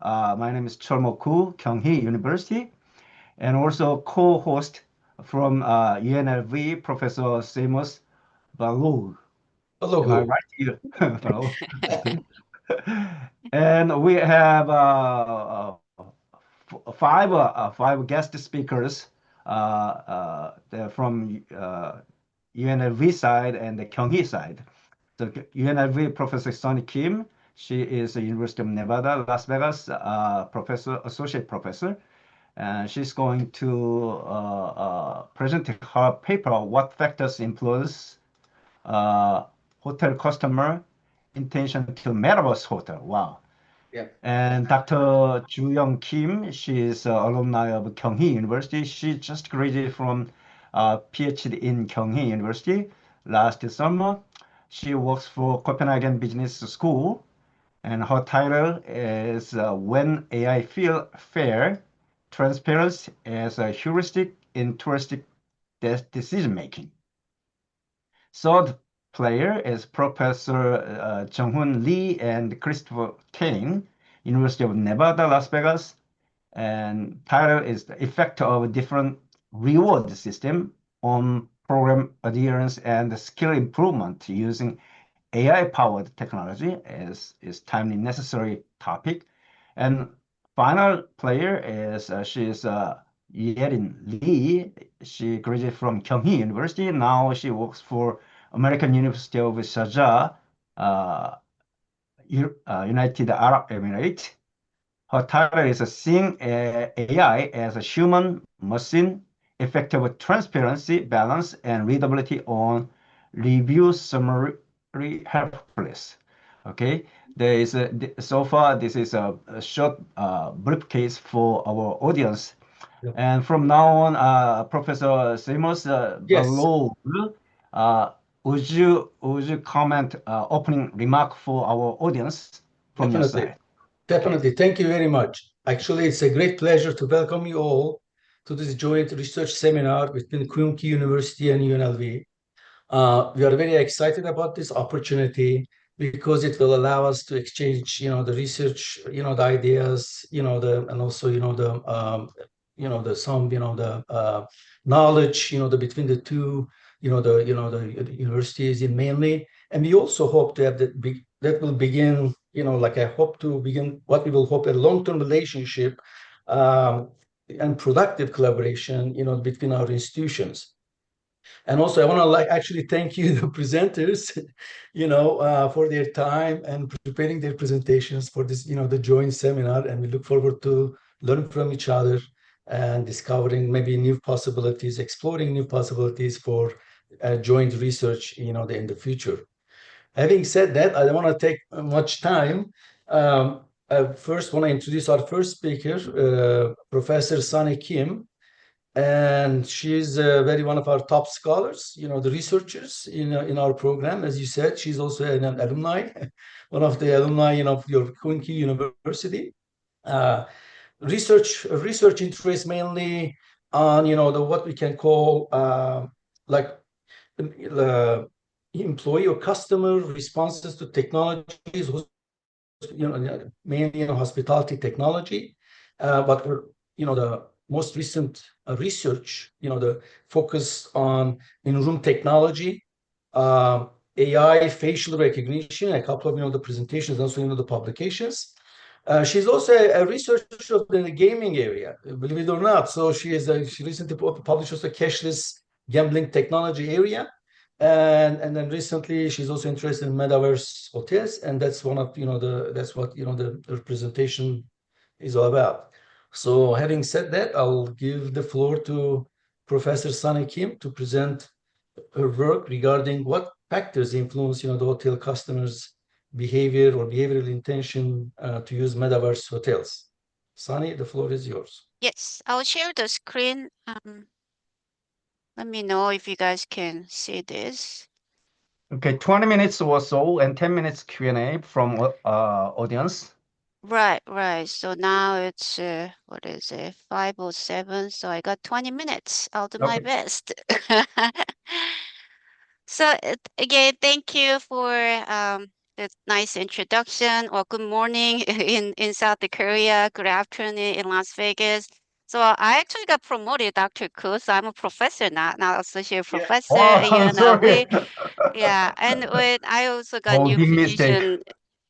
My name is Chulmo Kyunghee University, and also co-host from UNLV, Professor Seyhmus Baloglu. Am I Baloglu. right here? Baloglu. And we have five guest speakers. They're from UNLV side and the Kyunghee side. So UNLV Professor Sonny Kim, she is the University of Nevada, Las Vegas professor, associate professor, and she's going to present her paper, What Factors Influence uh, Hotel Customer Intention to Metaverse Hotel. Wow. Yeah. And Dr. Ju-Young Kim, she is an alumni of Kyunghee University. She just graduated from PhD in Kyunghee University last summer. She works for Copenhagen Business School, and her title is When AI Feel Fair, Transparency as a Heuristic in Touristic Decision Making. Third player is Professor Junghoon Lee and Christopher Cain, University of Nevada, Las Vegas. And title is The Effect of Different Reward System on Program Adherence and Skill Improvement Using AI-powered technology is timely necessary topic. And final player is she's Yerin Lee. She graduated from Kyunghee University. Now she works for American University of Sharjah, uh, United Arab Emirates. Her title is Seeing AI as a Human Machine, Effective Transparency, Balance, and Readability on Review Summary Helpless. Okay, there is so far this is a short briefcase for our audience. Yeah. And from now on, Professor Seyhmus Yes, Baloglu, would you comment opening remark for our audience from your definitely. side? Okay. Definitely. Thank you very much. Actually, it's a great pleasure to welcome you all to this joint research seminar between Kyung University and UNLV. We are very excited about this opportunity because it will allow us to exchange, the research, the ideas, and also, the some, the knowledge, between the two, the universities in mainly. And we also hope to have that will begin, like I hope to begin what we will hope a long-term relationship and productive collaboration, between our institutions. And also, I want to actually thank you, the presenters, for their time and preparing their presentations for this, the joint seminar. And we look forward to learning from each other and discovering maybe new possibilities, exploring new possibilities for joint research, in the future. Having said that, I don't want to take much time. I first want to introduce our first speaker, Professor Sunny Kim, and she's very one of our top scholars, the researchers in our program. As you said, she's also an alumni, one of the alumni of your Kyung University. Uh, research interests mainly on the what we can call like uh, employee or customer responses to technologies, mainly hospitality technology, but the most recent research, the focus on in-room technology, AI, facial recognition, a couple of the presentations, also the publications. She's also a researcher in the gaming area, believe it or not. So she recently published also cashless gambling technology area. And then recently she's also interested in metaverse hotels, and that's one of that's what the presentation is all about. So having said that, I'll give the floor to Professor Sunny Kim to present her work regarding what factors influence the hotel customers' behavior or behavioral intention to use metaverse hotels. Sunny, the floor is yours. Yes, I'll share the screen. Let me know if you guys can see this. Okay, 20 minutes or so and 10 minutes Q&A from audience. Right. So now it's what is it, 5:07. So I got 20 minutes. I'll do my Okay. best. So again, thank you for That's nice introduction, or good morning in South Korea, good afternoon in Las Vegas. So I actually got promoted, Dr. Koo, so I'm a professor now, now associate Yeah. professor Oh, at I'm sorry. UNLV. Yeah, and I also got Oh, new big mistake. position.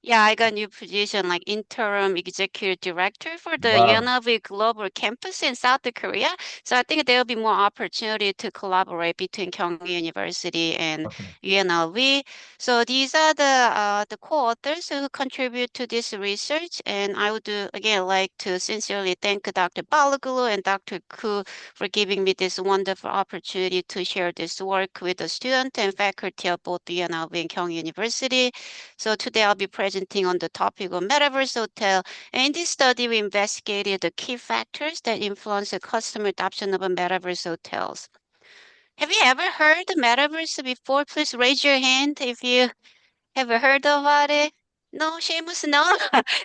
Yeah, I got new position like interim executive director for the Wow. Unlv Global Campus in South Korea. So I think there will be more opportunity to collaborate between Kyung University and Okay. UNLV. So these are the co-authors who contribute to this research, and I would again like to sincerely thank Dr. Baloglu and Dr. Koo for giving me this wonderful opportunity to share this work with the student and faculty of both the UNLV and Kyung University. So today I'll be presenting on the topic of Metaverse Hotel. And in this study, we investigated the key factors that influence the customer adoption of a Metaverse hotels. Have you ever heard the Metaverse before? Please raise your hand if you have heard about it. No, Seyhmus, no.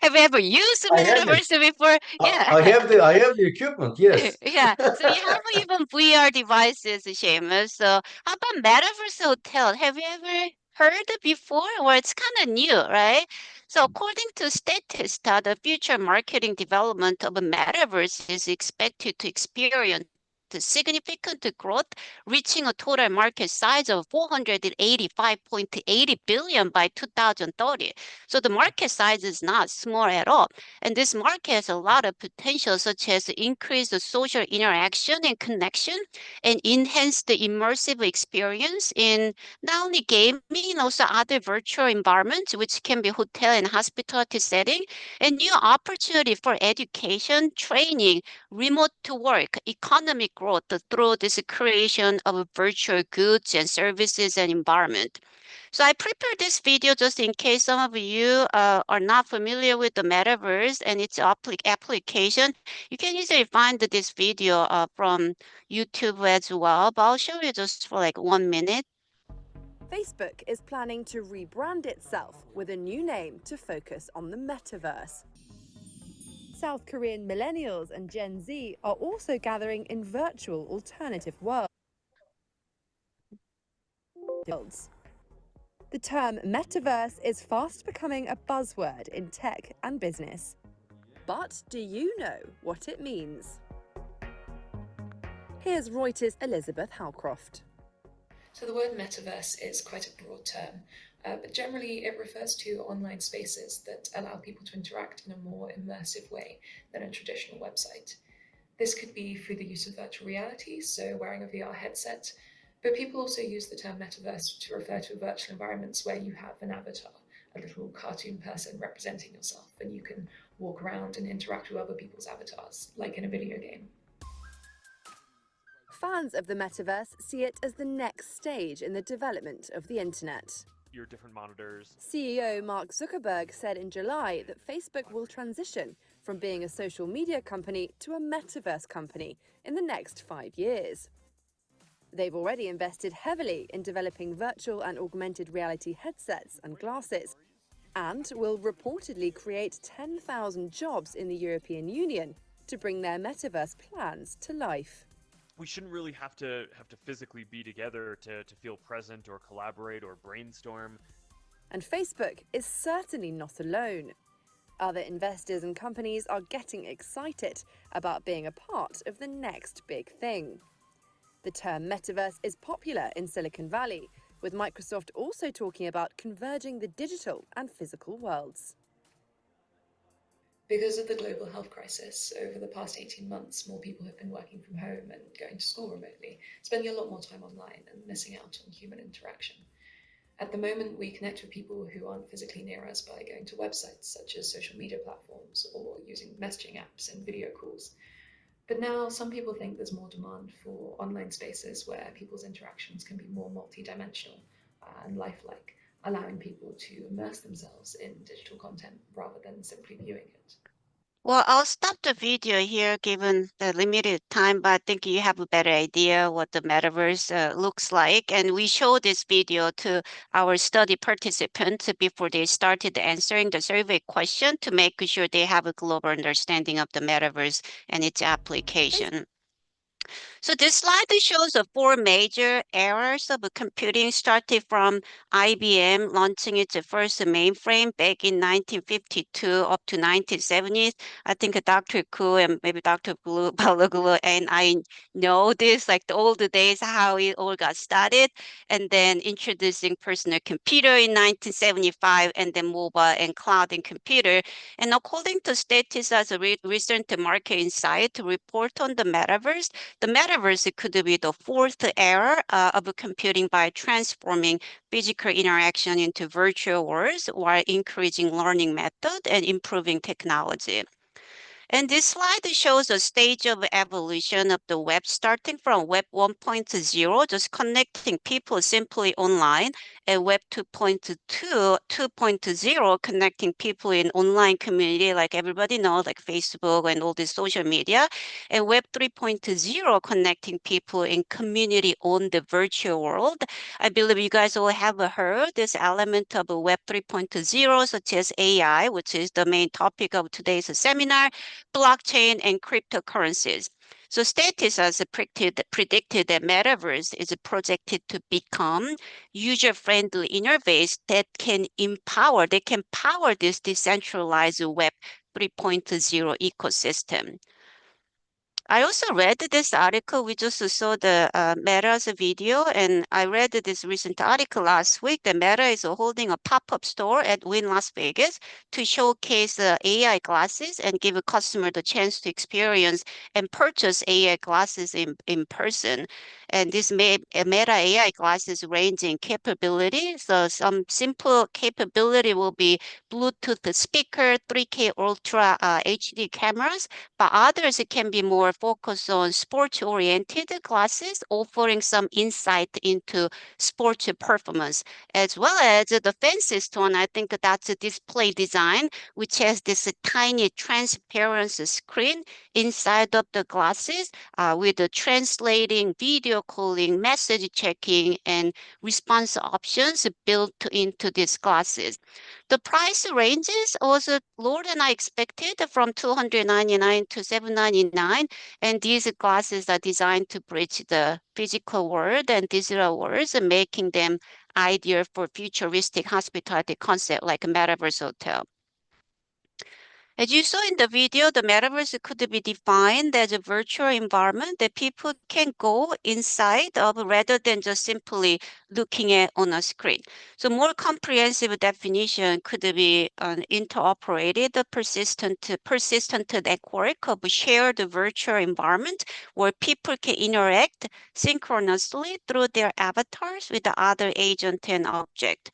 Have you ever used the I have it. Metaverse before? Yeah. I have the equipment, yes. Yeah, so you have even VR devices, Seamus. So how about Metaverse Hotel? Have you ever heard it before? Or it's kind of new, right? So according to Statista, the future marketing development of a Metaverse is expected to experience the significant growth, reaching a total market size of 485.80 billion by 2030. So the market size is not small at all. And this market has a lot of potential, such as increase the social interaction and connection and enhance the immersive experience in not only gaming, also other virtual environments, which can be hotel and hospitality setting, and new opportunity for education, training, remote to work, economic growth through this creation of virtual goods and services and environment. So I prepared this video just in case some of you are not familiar with the metaverse and its application. You can easily find this video from YouTube as well, but I'll show you just for like 1 minute. Facebook is planning to rebrand itself with a new name to focus on the metaverse. South Korean millennials and Gen Z are also gathering in virtual alternative worlds. The term metaverse is fast becoming a buzzword in tech and business. But do you know what it means? Here's Reuters' Elizabeth Howcroft. So the word metaverse is quite a broad term, but generally it refers to online spaces that allow people to interact in a more immersive way than a traditional website. This could be through the use of virtual reality, so wearing a VR headset, but people also use the term metaverse to refer to virtual environments where you have an avatar, a little cartoon person representing yourself, and you can walk around and interact with other people's avatars, like in a video game. Fans of the metaverse see it as the next stage in the development of the internet. Your different monitors. CEO Mark Zuckerberg said in July that Facebook will transition from being a social media company to a metaverse company in the next 5 years. They've already invested heavily in developing virtual and augmented reality headsets and glasses, and will reportedly create 10,000 jobs in the European Union to bring their metaverse plans to life. We shouldn't really have to physically be together to feel present or collaborate or brainstorm. And Facebook is certainly not alone. Other investors and companies are getting excited about being a part of the next big thing. The term metaverse is popular in Silicon Valley, with Microsoft also talking about converging the digital and physical worlds. Because of the global health crisis, over the past 18 months, more people have been working from home and going to school remotely, spending a lot more time online and missing out on human interaction. At the moment, we connect with people who aren't physically near us by going to websites such as social media platforms or using messaging apps and video calls. But now some people think there's more demand for online spaces where people's interactions can be more multidimensional and lifelike, allowing people to immerse themselves in digital content rather than simply viewing it. Well, I'll stop the video here given the limited time, but I think you have a better idea what the metaverse looks like. And we showed this video to our study participants before they started answering the survey question to make sure they have a global understanding of the metaverse and its application. So this slide shows the four major eras of computing, starting from IBM launching its first mainframe back in 1952 up to 1970s. I think Dr. Koo and maybe Dr. Baloglu and I know this, like the old days, how it all got started, and then introducing personal computer in 1975, and then mobile and cloud and computer. And according to Status as a recent market insight report on the metaverse could be the fourth era of computing by transforming physical interaction into virtual worlds while increasing learning method and improving technology. And this slide shows the stage of evolution of the web, starting from Web 1.0, just connecting people simply online, and Web 2.2, 2.0, connecting people in online community, like everybody knows, like Facebook and all this social media, and Web 3.0, connecting people in community on the virtual world. I believe you guys all have heard this element of Web 3.0, such as AI, which is the main topic of today's seminar, blockchain, and cryptocurrencies. So Status has predicted that metaverse is projected to become user-friendly interface that can power this decentralized Web 3.0 ecosystem. I also read this article. We just saw the Meta's video, and I read this recent article last week that Meta is holding a pop-up store at Wynn Las Vegas to showcase AI glasses and give a customer the chance to experience and purchase AI glasses in person. And this Meta AI glasses range in capability. So some simple capability will be Bluetooth speaker, 3K Ultra HD cameras, but others can be more focused on sports-oriented classes, offering some insight into sports performance, as well as the fanciest one. I think that's a display design, which has this tiny transparent screen inside of the glasses with the translating, video calling, message checking, and response options built into these glasses. The price ranges also lower than I expected, from $299 to $799, and these glasses are designed to bridge the physical world and digital worlds, making them ideal for futuristic hospitality concept like a metaverse hotel. As you saw in the video, the metaverse could be defined as a virtual environment that people can go inside of rather than just simply looking at on a screen. So more comprehensive definition could be an interoperated persistent network of shared virtual environment where people can interact synchronously through their avatars with the other agent and object.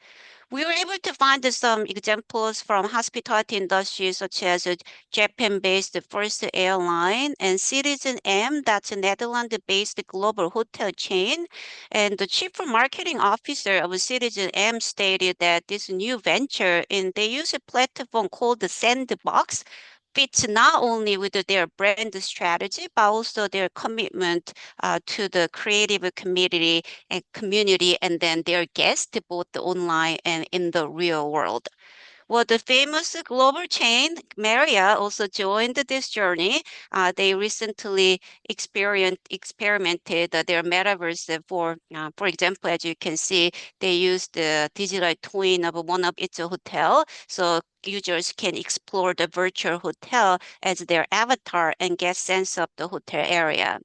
We were able to find some examples from hospitality industries such as a Japan-based First Airline and Citizen M, that's a Netherlands-based global hotel chain. And the chief marketing officer of Citizen M stated that this new venture, and they use a platform called the Sandbox, fits not only with their brand strategy, but also their commitment to the creative community and then their guests, both online and in the real world. Well, the famous global chain Marriott also joined this journey. They recently experimented their metaverse for example, as you can see, they used the digital twin of one of its hotel, so users can explore the virtual hotel as their avatar and get sense of the hotel area.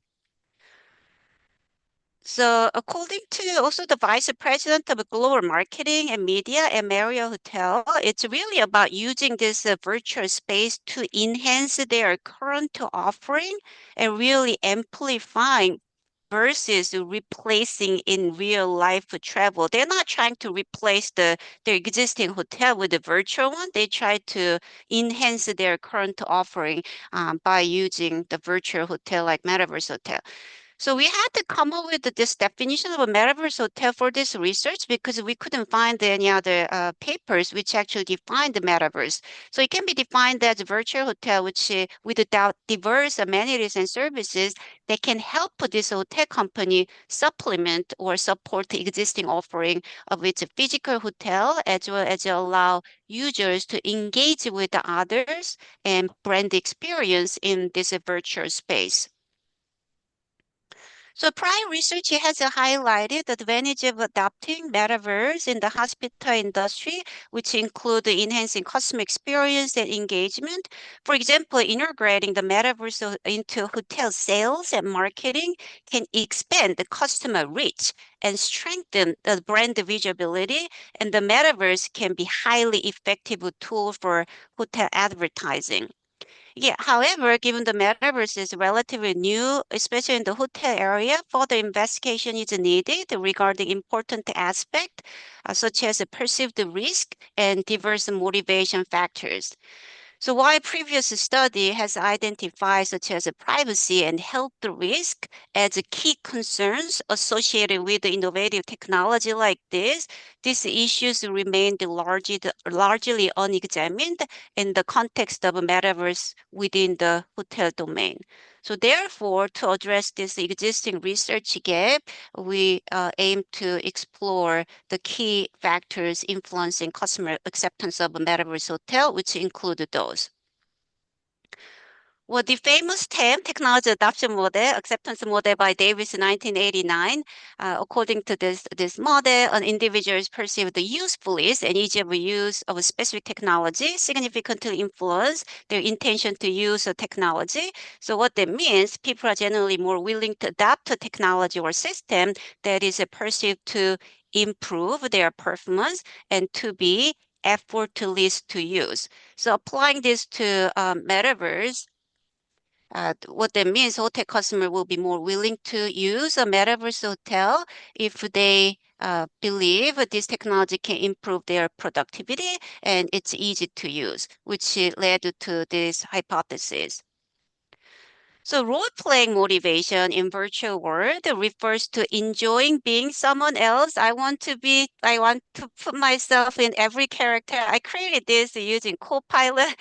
So according to also the vice president of global marketing and media at Marriott Hotel, it's really about using this virtual space to enhance their current offering and really amplifying versus replacing in real life travel. They're not trying to replace their existing hotel with a virtual one. They try to enhance their current offering by using the virtual hotel like Metaverse Hotel. So we had to come up with this definition of a metaverse hotel for this research because we couldn't find any other papers which actually define the metaverse. So it can be defined as a virtual hotel which with diverse amenities and services that can help this hotel company supplement or support the existing offering of its physical hotel, as well as allow users to engage with the others and brand experience in this virtual space. So prior research has highlighted the advantage of adopting metaverse in the hospital industry, which include enhancing customer experience and engagement. For example, integrating the metaverse into hotel sales and marketing can expand the customer reach and strengthen the brand visibility, and the metaverse can be highly effective tool for hotel advertising. Yeah, however, given the metaverse is relatively new, especially in the hotel area, further investigation is needed regarding important aspects such as perceived risk and diverse motivation factors. So while previous study has identified such as privacy and health risk as key concerns associated with innovative technology like this, these issues remained largely unexamined in the context of metaverse within the hotel domain. So therefore, to address this existing research gap, we aim to explore the key factors influencing customer acceptance of a metaverse hotel, which include those. Well, the famous term technology adoption model, acceptance model by Davis in 1989, according to this model, an individual's perceived usefulness and ease of use of a specific technology significantly influence their intention to use a technology. So what that means, people are generally more willing to adopt a technology or system that is perceived to improve their performance and to be effortless to use. So applying this to metaverse, what that means, hotel customer will be more willing to use a metaverse hotel if they believe this technology can improve their productivity and it's easy to use, which led to this hypothesis. So role-playing motivation in virtual world refers to enjoying being someone else. I want to put myself in every character. I created this using Copilot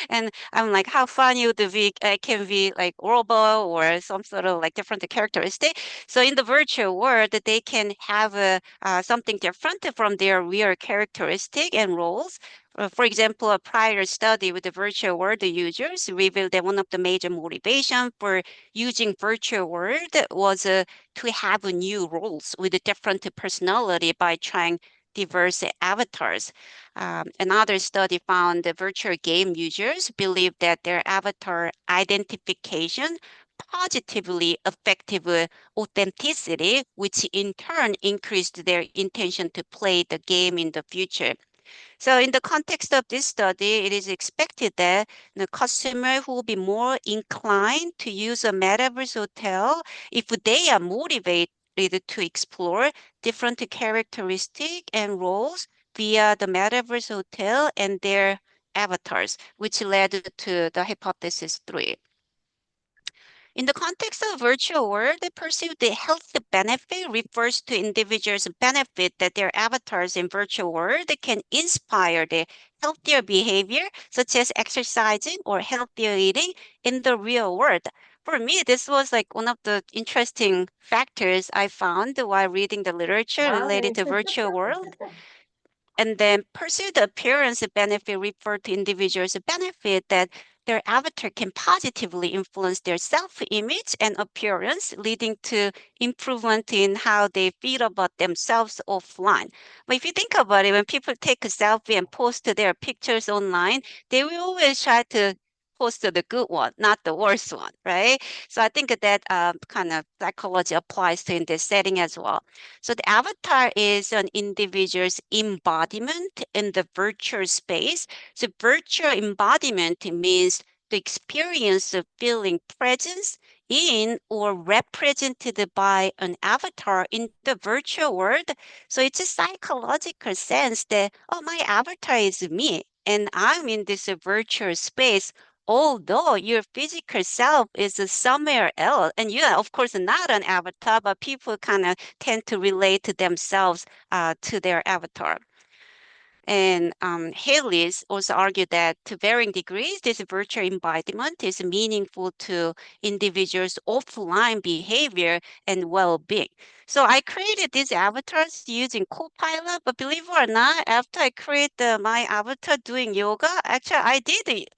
and I'm like, how fun it would be, I can be like robot or some sort of like different characteristic. So in the virtual world, they can have something different from their real characteristic and roles. For example, a prior study with the virtual world users revealed that one of the major motivations for using virtual world was to have new roles with a different personality by trying diverse avatars. Another study found that virtual game users believe that their avatar identification positively affected authenticity, which in turn increased their intention to play the game in the future. So in the context of this study, it is expected that the customer who will be more inclined to use a metaverse hotel if they are motivated to explore different characteristics and roles via the metaverse hotel and their avatars, which led to the hypothesis 3. In the context of virtual world, the perceived health benefit refers to individuals' benefit that their avatars in virtual world can inspire the healthier behavior, such as exercising or healthier eating in the real world. For me, this was like one of the interesting factors I found while reading the literature related to virtual world. And then perceived appearance benefit refer to individuals' benefit that their avatar can positively influence their self-image and appearance, leading to improvement in how they feel about themselves offline. But if you think about it, when people take a selfie and post their pictures online, they will always try to post the good one, not the worst one, right? So I think that kind of psychology applies to in this setting as well. So the avatar is an individual's embodiment in the virtual space. So virtual embodiment means the experience of feeling presence in or represented by an avatar in the virtual world. So it's a psychological sense that, oh, my avatar is me and I'm in this virtual space, although your physical self is somewhere else. And you are, of course, not an avatar, but people kind of tend to relate to themselves to their avatar. And Haley's also argued that to varying degrees, this virtual embodiment is meaningful to individuals' offline behavior and well-being. So I created these avatars using Copilot, but believe it or not, after I created my avatar doing yoga, actually I did it.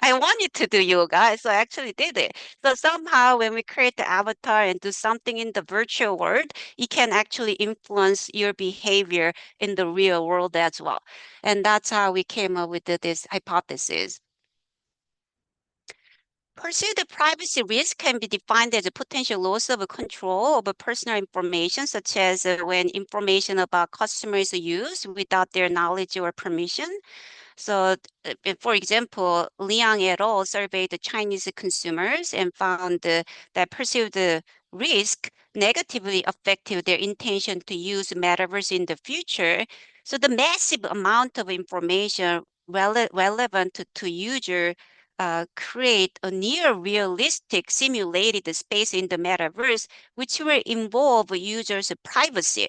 I wanted to do yoga, so I actually did it. So somehow when we create the avatar and do something in the virtual world, it can actually influence your behavior in the real world as well. And that's how we came up with this hypothesis. Perceived privacy risk can be defined as a potential loss of control over personal information, such as when information about customers are used without their knowledge or permission. So, for example, Liang et al. Surveyed the Chinese consumers and found that perceived risk negatively affected their intention to use metaverse in the future. So the massive amount of information relevant to user create a near realistic simulated space in the metaverse, which will involve users' privacy.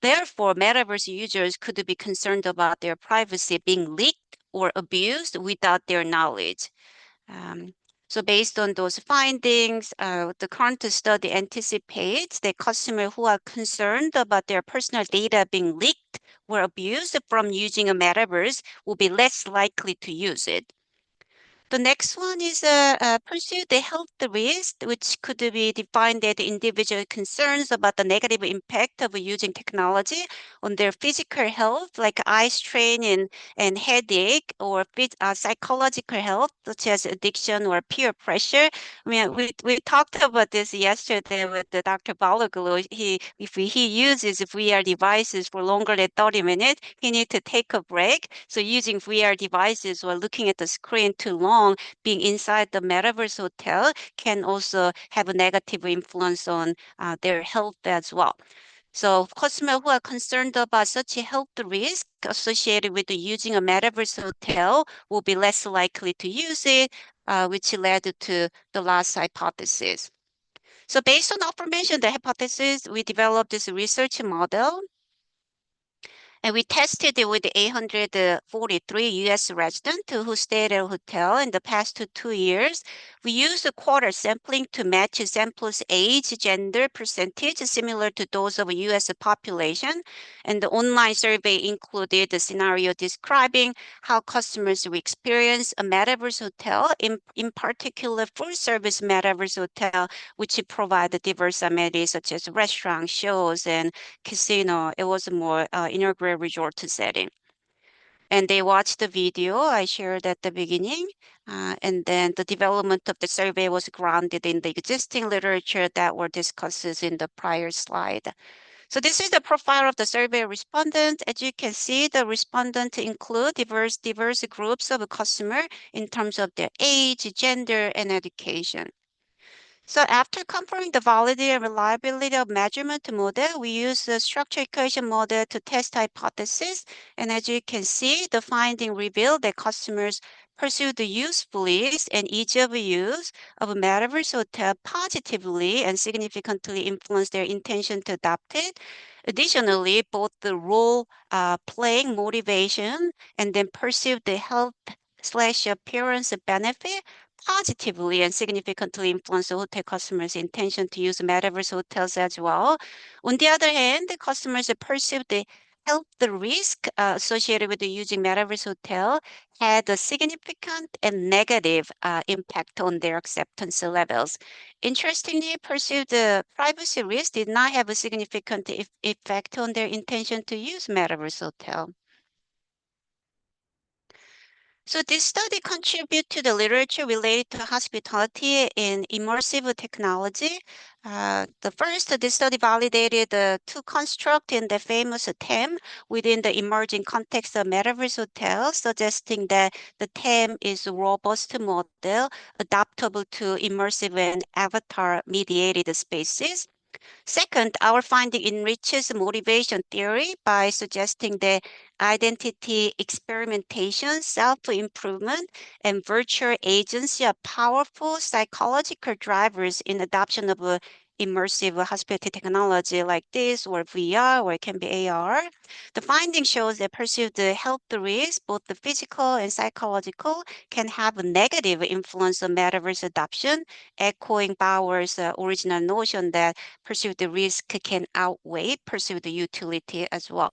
Therefore, metaverse users could be concerned about their privacy being leaked or abused without their knowledge. So based on those findings, the current study anticipates that customers who are concerned about their personal data being leaked or abused from using a metaverse will be less likely to use it. The next one is pursue the health risk, which could be defined as individual concerns about the negative impact of using technology on their physical health, like eye strain and headache, or psychological health, such as addiction or peer pressure. I mean, we talked about this yesterday with the Dr. Baloglu. If he uses VR devices for longer than 30 minutes, he needs to take a break. So using VR devices or looking at the screen too long, being inside the metaverse hotel can also have a negative influence on their health as well. So customers who are concerned about such a health risk associated with using a metaverse hotel will be less likely to use it, which led to the last hypothesis. So based on affirmation, the hypothesis, we developed this research model. And we tested it with 843 U.S. residents who stayed at a hotel in the past 2 years. We used a quarter sampling to match samples' age, gender, percentage, similar to those of a U.S. population. And the online survey included a scenario describing how customers will experience a metaverse hotel, in particular full-service metaverse hotel, which provide diverse amenities such as restaurants, shows, and casino. It was a more inaugural resort setting. And they watched the video I shared at the beginning. And then the development of the survey was grounded in the existing literature that were discussed in the prior slide. So this is the profile of the survey respondents. As you can see, the respondents include diverse groups of customers in terms of their age, gender, and education. So after confirming the validity and reliability of measurement model, we use the structure equation model to test hypothesis. And as you can see, the finding revealed that customers pursue the usefulness and ease of use of a metaverse hotel positively and significantly influence their intention to adopt it. Additionally, both the role playing motivation and then pursue the health/appearance benefit positively and significantly influence the hotel customers' intention to use metaverse hotels as well. On the other hand, the customers perceive the health risk associated with using metaverse hotel had a significant and negative impact on their acceptance levels. Interestingly, perceived privacy risk did not have a significant effect on their intention to use metaverse hotel. So this study contributes to the literature related to hospitality and immersive technology. This study validated the two constructs in the famous TAM within the emerging context of metaverse hotels, suggesting that the TAM is a robust model adaptable to immersive and avatar-mediated spaces. Second, our finding enriches motivation theory by suggesting that identity experimentation, self-improvement, and virtual agency are powerful psychological drivers in adoption of immersive hospitality technology like this, or VR, or it can be AR. The finding shows that perceived health risks, both the physical and psychological, can have a negative influence on metaverse adoption, echoing Bauer's original notion that perceived risk can outweigh perceived utility as well.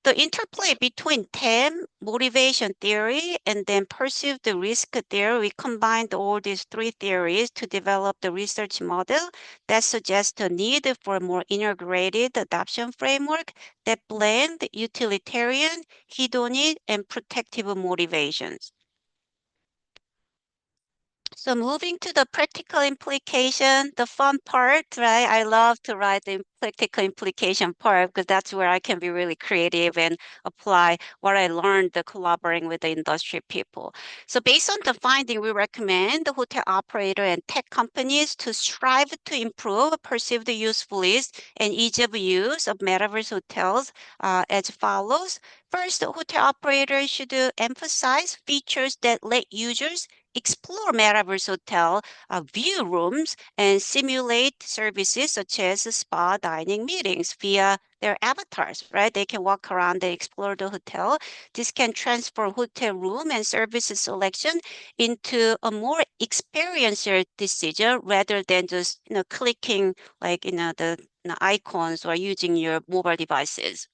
The interplay between TEM, motivation theory, and then perceived risk theory, we combined all these three theories to develop the research model that suggests a need for a more integrated adoption framework that blend utilitarian, hedonic, and protective motivations. So moving to the practical implication, the fun part, right? I love to write the practical implication part because that's where I can be really creative and apply what I learned collaborating with the industry people. So based on the finding, we recommend the hotel operator and tech companies to strive to improve perceived usefulness and ease of use of metaverse hotels as follows. First, the hotel operators should emphasize features that let users explore metaverse hotel view rooms and simulate services such as spa dining meetings via their avatars, right? They can walk around and explore the hotel. This can transform hotel room and service selection into a more experiential decision rather than just clicking like the icons or using your mobile devices.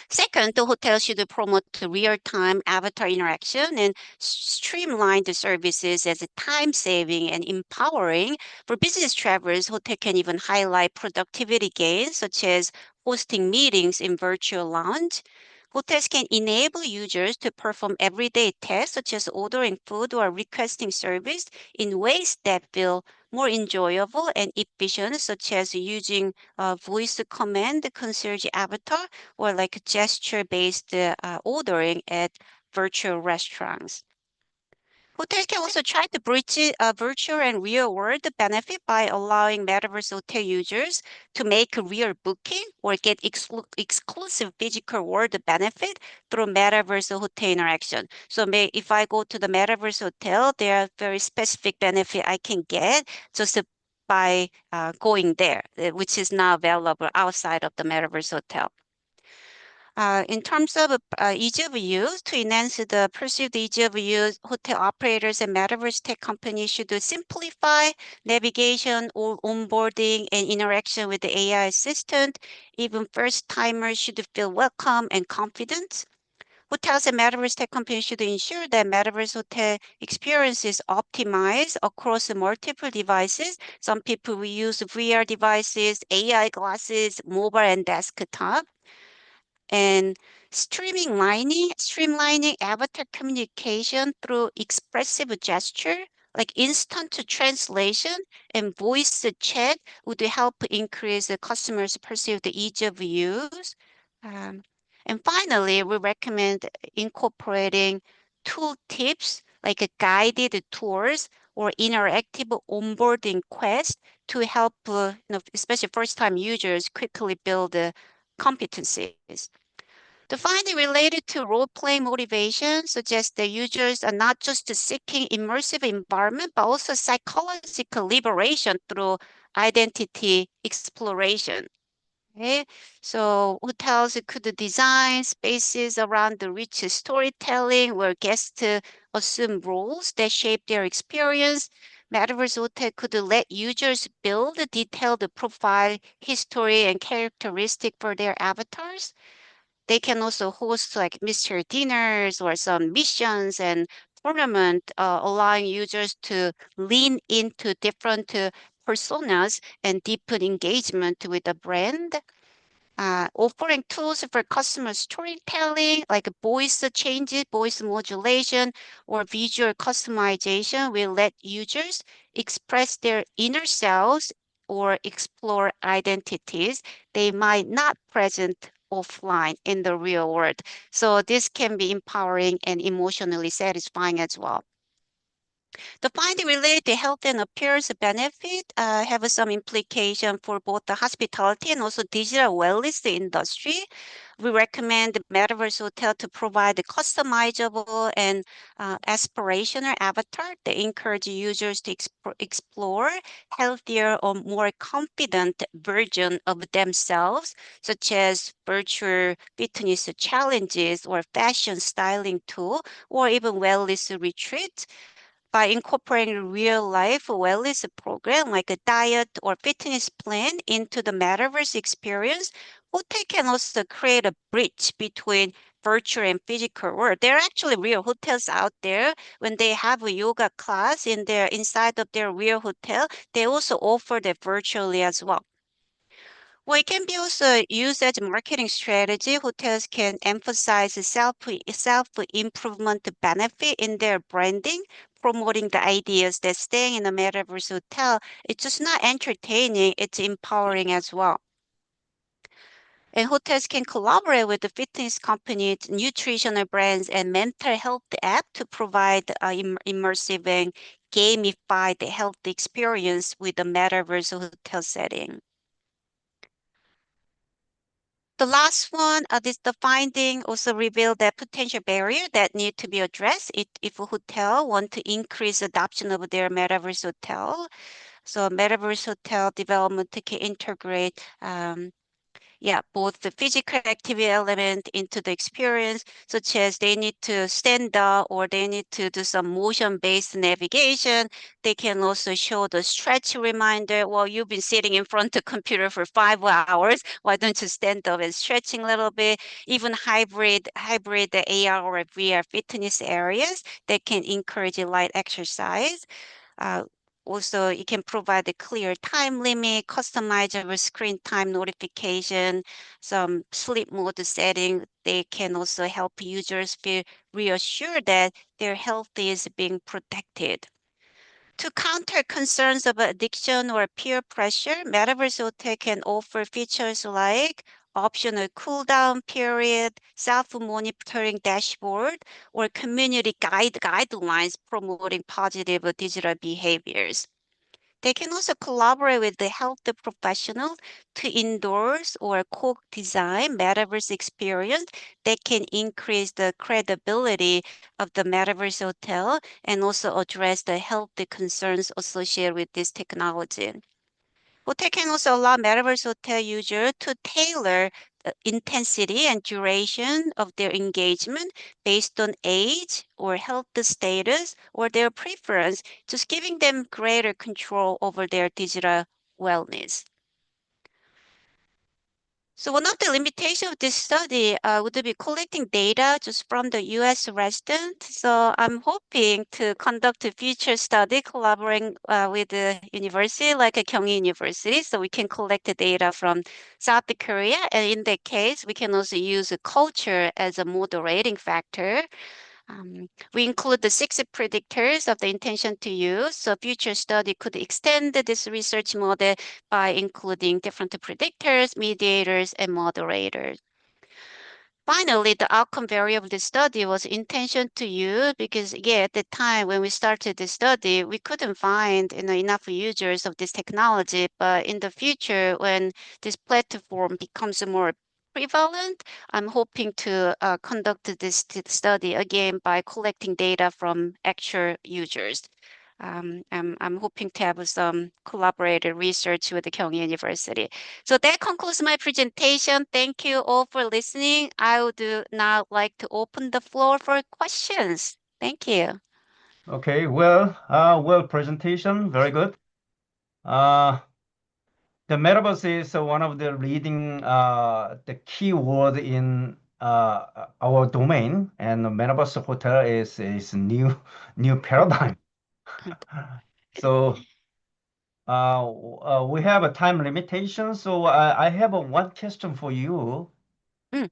Second, the hotel should promote real-time avatar interaction and streamline the services as time-saving and empowering. For business travelers, hotel can even highlight productivity gains, such as hosting meetings in virtual lounge. Hotels can enable users to perform everyday tasks, such as ordering food or requesting service, in ways that feel more enjoyable and efficient, such as using voice command concierge avatar or like gesture-based ordering at virtual restaurants. Hotels can also try to bridge virtual and real-world benefit by allowing metaverse hotel users to make a real booking or get exclusive physical world benefit through metaverse hotel interaction. So if I go to the metaverse hotel, there are very specific benefit I can get just by going there, which is now available outside of the metaverse hotel. In terms of ease of use, to enhance the perceived ease of use, hotel operators and metaverse tech companies should simplify navigation or onboarding and interaction with the AI assistant. Even first-timers should feel welcome and confident. Hotels and metaverse tech companies should ensure that metaverse hotel experience is optimized across multiple devices. Some people will use VR devices, AI glasses, mobile and desktop. And streamlining avatar communication through expressive gesture, like instant translation and voice chat would help increase the customer's perceived ease of use. And finally, we recommend incorporating tool tips like guided tours or interactive onboarding quests to help, especially first-time users quickly build competencies. The finding related to role-playing motivation suggests that users are not just seeking immersive environment, but also psychological liberation through identity exploration. Okay? So hotels could design spaces around the rich storytelling where guests assume roles that shape their experience. Metaverse hotel could let users build a detailed profile, history, and characteristic for their avatars. They can also host like mystery dinners or some missions and tournament, allowing users to lean into different personas and deepen engagement with the brand. Offering tools for customer storytelling, like voice changes, voice modulation, or visual customization will let users express their inner selves or explore identities they might not present offline in the real world. So this can be empowering and emotionally satisfying as well. The finding related to health and appearance benefit have some implication for both the hospitality and also digital wellness industry. We recommend the Metaverse Hotel to provide a customizable and aspirational avatar that encourage users to explore healthier or more confident version of themselves, such as virtual fitness challenges or fashion styling tool, or even wellness retreat. By incorporating real life wellness program like a diet or fitness plan into the metaverse experience, hotel can also create a bridge between virtual and physical world. There are actually real hotels out there. When they have a yoga class in their inside of their real hotel, they also offer that virtually as well. Well, it can be also used as a marketing strategy. Hotels can emphasize self improvement benefit in their branding, promoting the ideas that staying in a metaverse hotel is just not entertaining, it's empowering as well. And hotels can collaborate with the fitness companies, nutritional brands, and mental health app to provide immersive and gamified health experience with the metaverse hotel setting. The last one, the finding also revealed that potential barrier that need to be addressed if a hotel want to increase adoption of their metaverse hotel. So metaverse hotel development can integrate both the physical activity element into the experience, such as they need to stand up or they need to do some motion-based navigation. They can also show the stretch reminder. Well, you've been sitting in front of the computer for 5 hours. Why don't you stand up and stretching a little bit? Even hybrid AR or VR fitness areas that can encourage light exercise. Also, it can provide a clear time limit, customizable screen time notification, some sleep mode setting. They can also help users feel reassured that their health is being protected. To counter concerns about addiction or peer pressure, Metaverse Hotel can offer features like optional cooldown period, self-monitoring dashboard, or community guidelines promoting positive digital behaviors. They can also collaborate with the health professionals to endorse or co-design metaverse experience that can increase the credibility of the metaverse hotel and also address the health concerns associated with this technology. Hotel can also allow metaverse hotel users to tailor the intensity and duration of their engagement based on age or health status or their preference, just giving them greater control over their digital wellness. So one of the limitations of this study would be collecting data just from the U.S. residents. So I'm hoping to conduct a future study collaborating with the university like a Kyung University, so we can collect the data from South Korea. And in that case, we can also use culture as a moderating factor. We include the 6 predictors of the intention to use. So future study could extend this research model by including different predictors, mediators, and moderators. Finally, the outcome variable of the study was intention to use because, at the time when we started the study, we couldn't find enough users of this technology. But in the future, when this platform becomes more prevalent, I'm hoping to conduct this study again by collecting data from actual users. I'm hoping to have some collaborated research with the Kyung University. So that concludes my presentation. Thank you all for listening. I would now like to open the floor for questions. Thank you. Okay, well, presentation, very good. The metaverse is one of the leading, the key word in our domain, and the metaverse hotel is new paradigm. So we have a time limitation. So I have one question for you. Did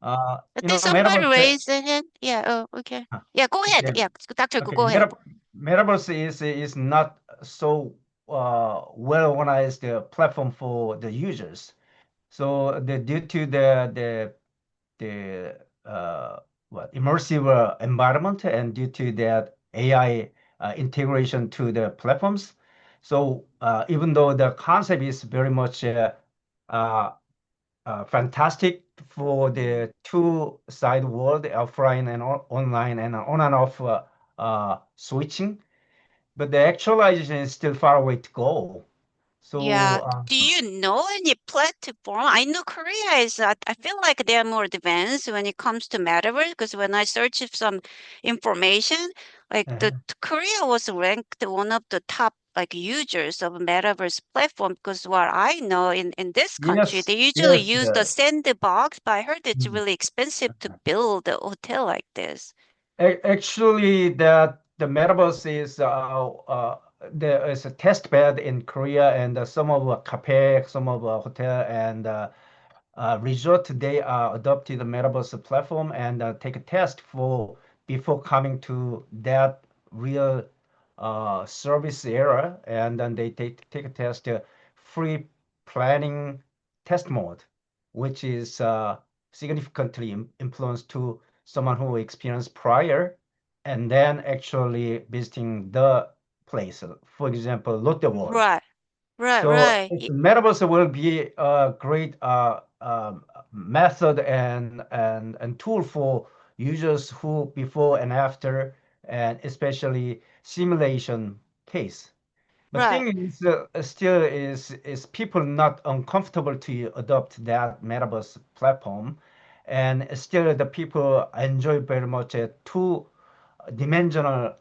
somebody metaverse. raise their hand? Yeah. Oh, okay. Yeah, go ahead. Okay. Yeah, Dr. Okay. Go ahead. Metaverse is not so well organized platform for the users. So due to the immersive environment and due to that AI integration to the platforms. So even though the concept is very much fantastic for the two-side world, offline and online, and on and off switching, but the actualization is still far away to go. So Yeah. Do you know any platform? I know Korea is, I feel like they're more advanced when it comes to metaverse, because when I searched some information, like Korea was ranked one of the top like users of metaverse platform, because what I know in this country, yes, they usually yes, use the sandbox, but I heard it's Mhm. really expensive to build a hotel like this. Actually, that the metaverse is there is a test bed in Korea, and some of cafe, some of hotel and resort, they adopted the metaverse platform and take a test for before coming to that real service era, and then they take a test free planning test mode, which is significantly influenced to someone who experienced prior, and then actually visiting the place. For example, Lotte World. Right, right, So right. metaverse will be a great method and tool for users who before and after, and especially simulation case. But Right. thing is, still is people not uncomfortable to adopt that metaverse platform, and still the people enjoy very much a two-dimensional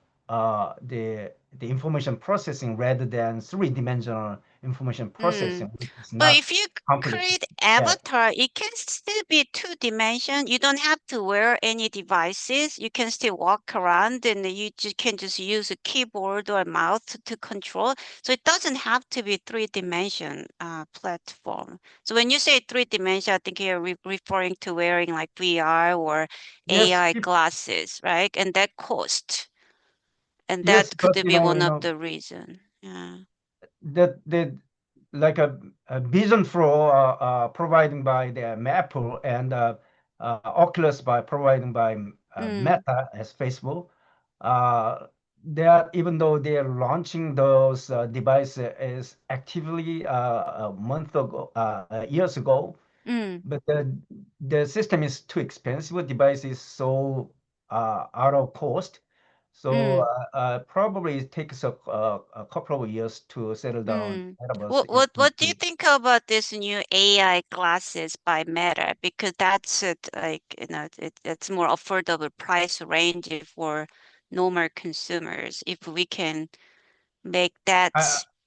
the information processing rather than three-dimensional information processing, which is But not if you complicated. create avatar, it can still be 2 dimension. You don't have to wear any devices. You can still walk around, and you can just use a keyboard or mouse to control. So it doesn't have to be 3 dimension platform. So when you say 3 dimension, I think you're referring to wearing like VR or Yes, AI glasses, right? And that cost, and yes, that could but be one of the reason. Yeah. the like a Vision Pro providing by the Apple, and Oculus by providing by Meta as Facebook. That even though they are launching those devices actively a month ago, years ago, but the system is too expensive. Device is so out of cost. So probably it takes a couple of years to settle down metaverse What do you into. think about this new AI glasses by Meta? Because that's it, like, it's more affordable price range for normal consumers. If we can make that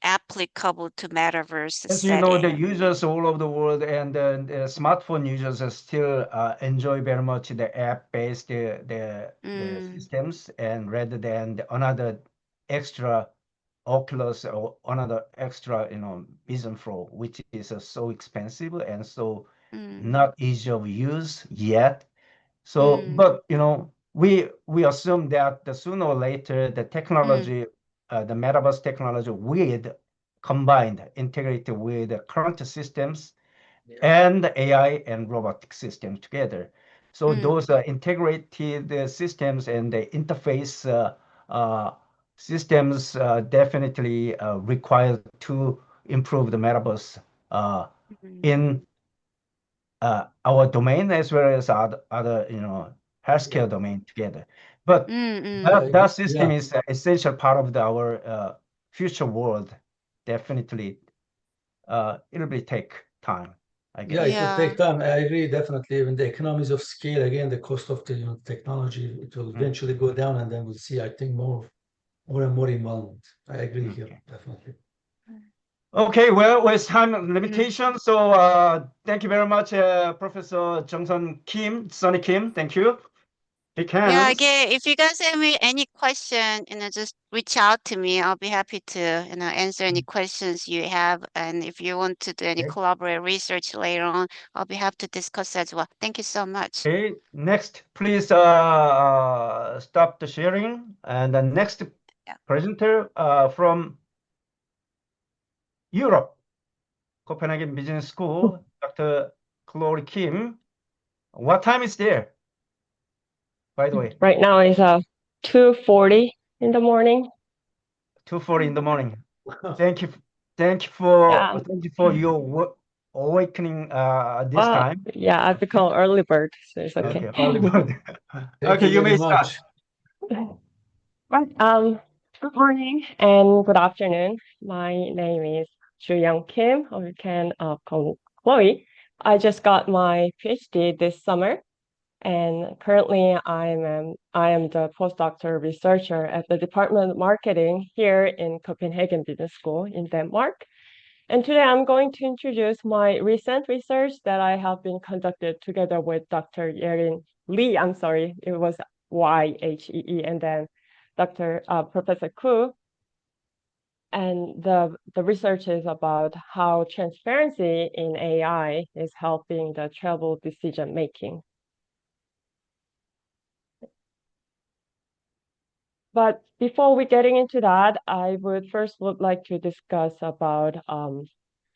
applicable to metaverse As you know, the setting. users all over the world and the smartphone users are still enjoy very much the app-based the systems, and rather than another extra Oculus or another extra, Vision Pro, which is so expensive and so not easy of use yet. So, but we assume that the sooner or later the technology, the metaverse technology, with combined, integrated with the current systems and the AI and robotic systems together. So those integrated systems and the interface systems definitely required to improve the metaverse in our domain as well as other healthcare domain together. But that system is an essential part of our future world. Definitely, it'll be take time, I guess. Yeah, it will take time. I agree, definitely. Even the economies of scale, again, the cost of the technology, it will eventually go down, and then we'll see, I think, more and more involvement. I agree here, definitely. Okay, well, with time limitation, so thank you very much, Professor Junghoon Kim, Sonny Kim. Thank you. Big hands. Yeah, again, if you guys have any question, just reach out to me. I'll be happy to, answer any questions you have. And if you want to do any collaborate research later on, I'll be happy to discuss as well. Thank you so much. Okay, next, please stop the sharing. And the next presenter from Europe, Copenhagen Business School, Dr. Chloe Kim. What time is there, by the way? Right now it's 2:40 in the morning. 2:40 in the morning. Thank you Yeah. thank you for your awakening this Well, time. yeah, I've become early bird, so it's okay. Okay, early bird. Thank Okay, you you very may start. much. Right. Good morning and good afternoon. My name is Young Kim, or you can call me Chloe. I just got my PhD this summer, and currently I am the postdoctoral researcher at the Department of Marketing here in Copenhagen Business School in Denmark. And today I'm going to introduce my recent research that I have been conducted together with Dr. Yerin Lee. I'm sorry, it was Yhee, and then Professor Koo. And the research is about how transparency in AI is helping the travel decision making. But before we getting into that, I would like to discuss about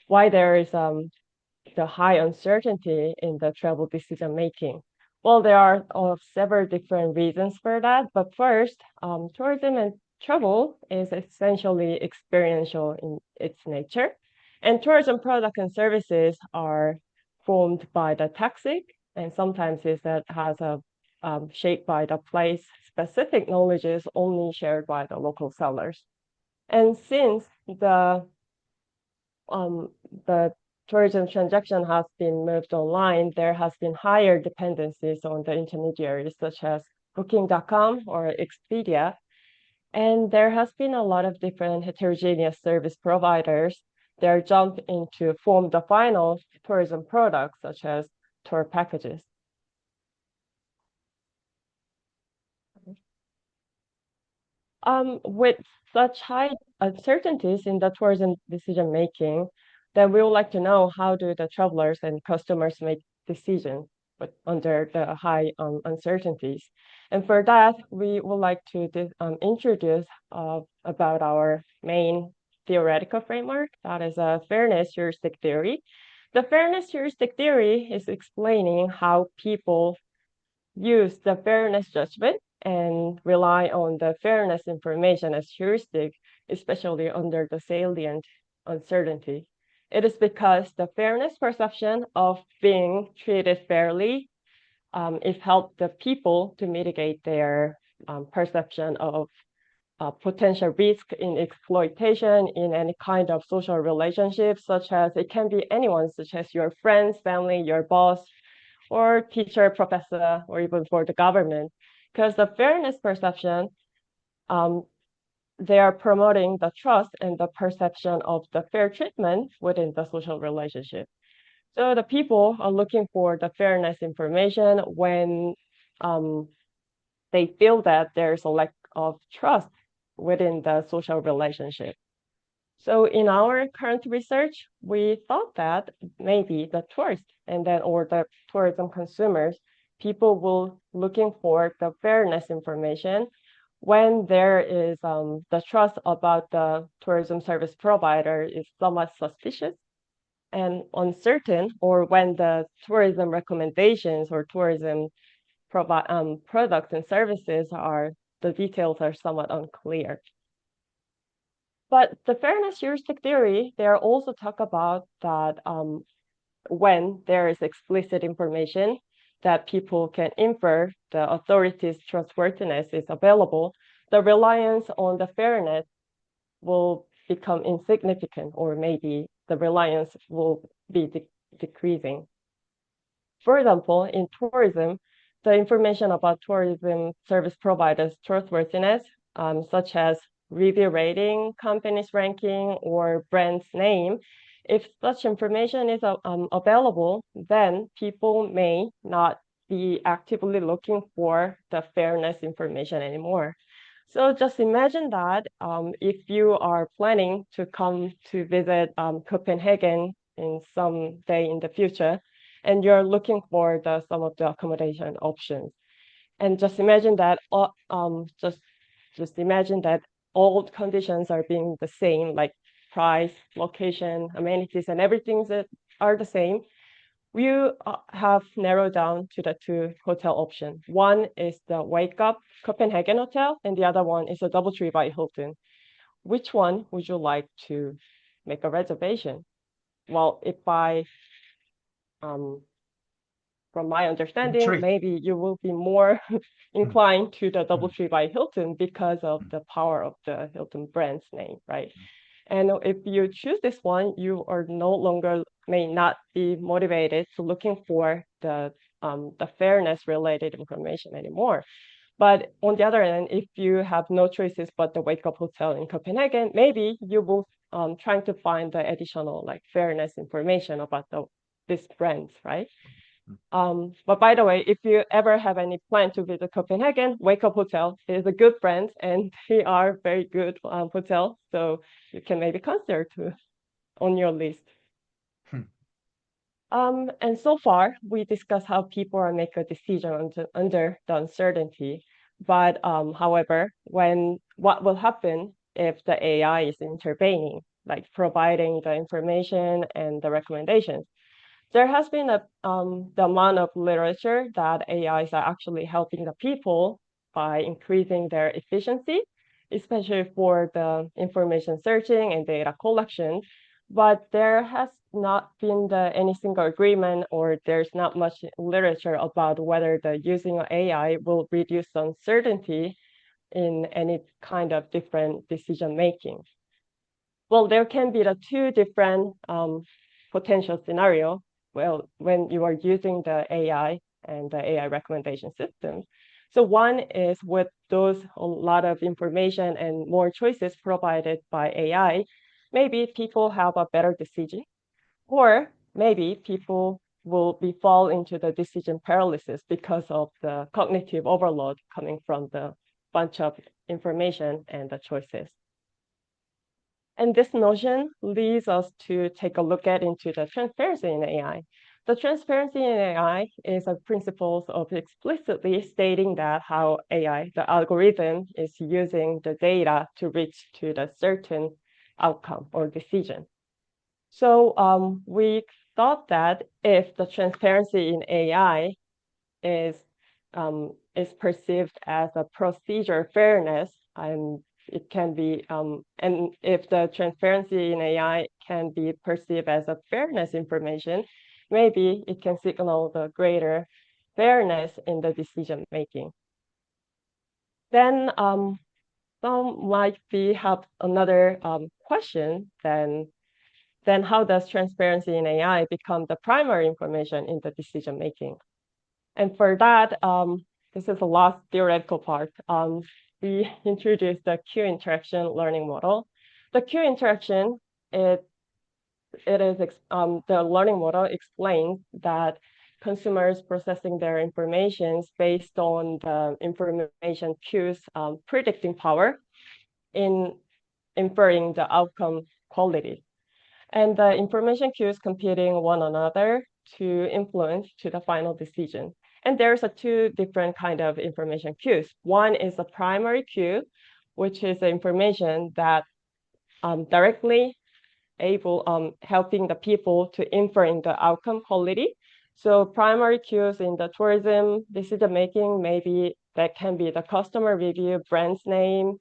why there is the high uncertainty in the travel decision making. Well, there are several different reasons for that. But first, tourism and travel is essentially experiential in its nature. And tourism products and services are formed by the taxi, and sometimes that has a shaped by the place specific knowledges only shared by the local sellers. And since the tourism transaction has been moved online, there has been higher dependencies on the intermediaries such as Booking.com or Expedia. And there has been a lot of different heterogeneous service providers that jump in to form the final tourism products such as tour packages. With such high uncertainties in the tourism decision making, then we would like to know how do the travelers and customers make decisions under the high uncertainties. And for that, we would like to introduce about our main theoretical framework, that is a fairness heuristic theory. The fairness heuristic theory is explaining how people use the fairness judgment and rely on the fairness information as heuristic, especially under the salient uncertainty. It is because the fairness perception of being treated fairly it helped the people to mitigate their perception of potential risk in exploitation in any kind of social relationship, such as it can be anyone, such as your friends, family, your boss, or teacher, professor, or even for the government. Because the fairness perception, they are promoting the trust and the perception of the fair treatment within the social relationship. So the people are looking for the fairness information when they feel that there's a lack of trust within the social relationship. So in our current research, we thought that maybe the tourists or the tourism consumers, people will looking for the fairness information when there is the trust about the tourism service provider is somewhat suspicious and uncertain, or when the tourism recommendations or tourism products and services the details are somewhat unclear. But the fairness heuristic theory, they also talk about that when there is explicit information that people can infer the authorities' trustworthiness is available, the reliance on the fairness will become insignificant, or maybe the reliance will be decreasing. For example, in tourism, the information about tourism service providers' trustworthiness, such as review rating, company's ranking, or brand's name, if such information is available, then people may not be actively looking for the fairness information anymore. So just imagine that if you are planning to come to visit Copenhagen in some day in the future, and you're looking for some of the accommodation options, and just imagine that just imagine that all conditions are being the same, like price, location, amenities, and everything that are the same. You have narrowed down to the two hotel options. One is the Wake Up Copenhagen Hotel, and the other one is a DoubleTree by Hilton. which one would you like to make a reservation? Well, if from my understanding, maybe you will be more inclined to the DoubleTree by Hilton because of the power of the Hilton brand's name, right? And if you choose this one, you are no longer may not be motivated to looking for the fairness related information anymore. But on the other hand, if you have no choices but the Wake Up Hotel in Copenhagen, maybe you will trying to find the additional like fairness information about this brand, right? But by the way, if you ever have any plan to visit Copenhagen, Wake Up Hotel is a good brand and they are very good hotel, so you can maybe consider to on your list. And so far, we discussed how people are make a decision under the uncertainty. But however, what will happen if the AI is intervening, like providing the information and the recommendations? There has been the amount of literature that AIs are actually helping the people by increasing their efficiency, especially for the information searching and data collection. But there has not been any single agreement, or there's not much literature about whether the using of AI will reduce uncertainty in any kind of different decision making. Well, there can be the two different potential scenarios. Well, when you are using the AI and the AI recommendation systems. So one is with those a lot of information and more choices provided by AI, maybe people have a better decision, or maybe people will fall into the decision paralysis because of the cognitive overload coming from the bunch of information and the choices. And this notion leads us to take a look into the transparency in AI. The transparency in AI is a principle of explicitly stating that how AI, the algorithm, is using the data to reach to the certain outcome or decision. So we thought that if the transparency in AI is perceived as a procedure fairness, and it can be, and if the transparency in AI can be perceived as a fairness information, maybe it can signal the greater fairness in the decision making. Then some might have another question, then how does transparency in AI become the primary information in the decision making? And for that, this is the last theoretical part. We introduced the Q interaction learning model. The Q interaction, the learning model explains that consumers processing their information based on the information cues predicting power in inferring the outcome quality. And the information cues competing one another to influence to the final decision. And there's two different kind of information cues. One is a primary cue, which is the information that directly helping the people to infer the outcome quality. So primary cues in the tourism decision making, maybe that can be the customer review, brand's name,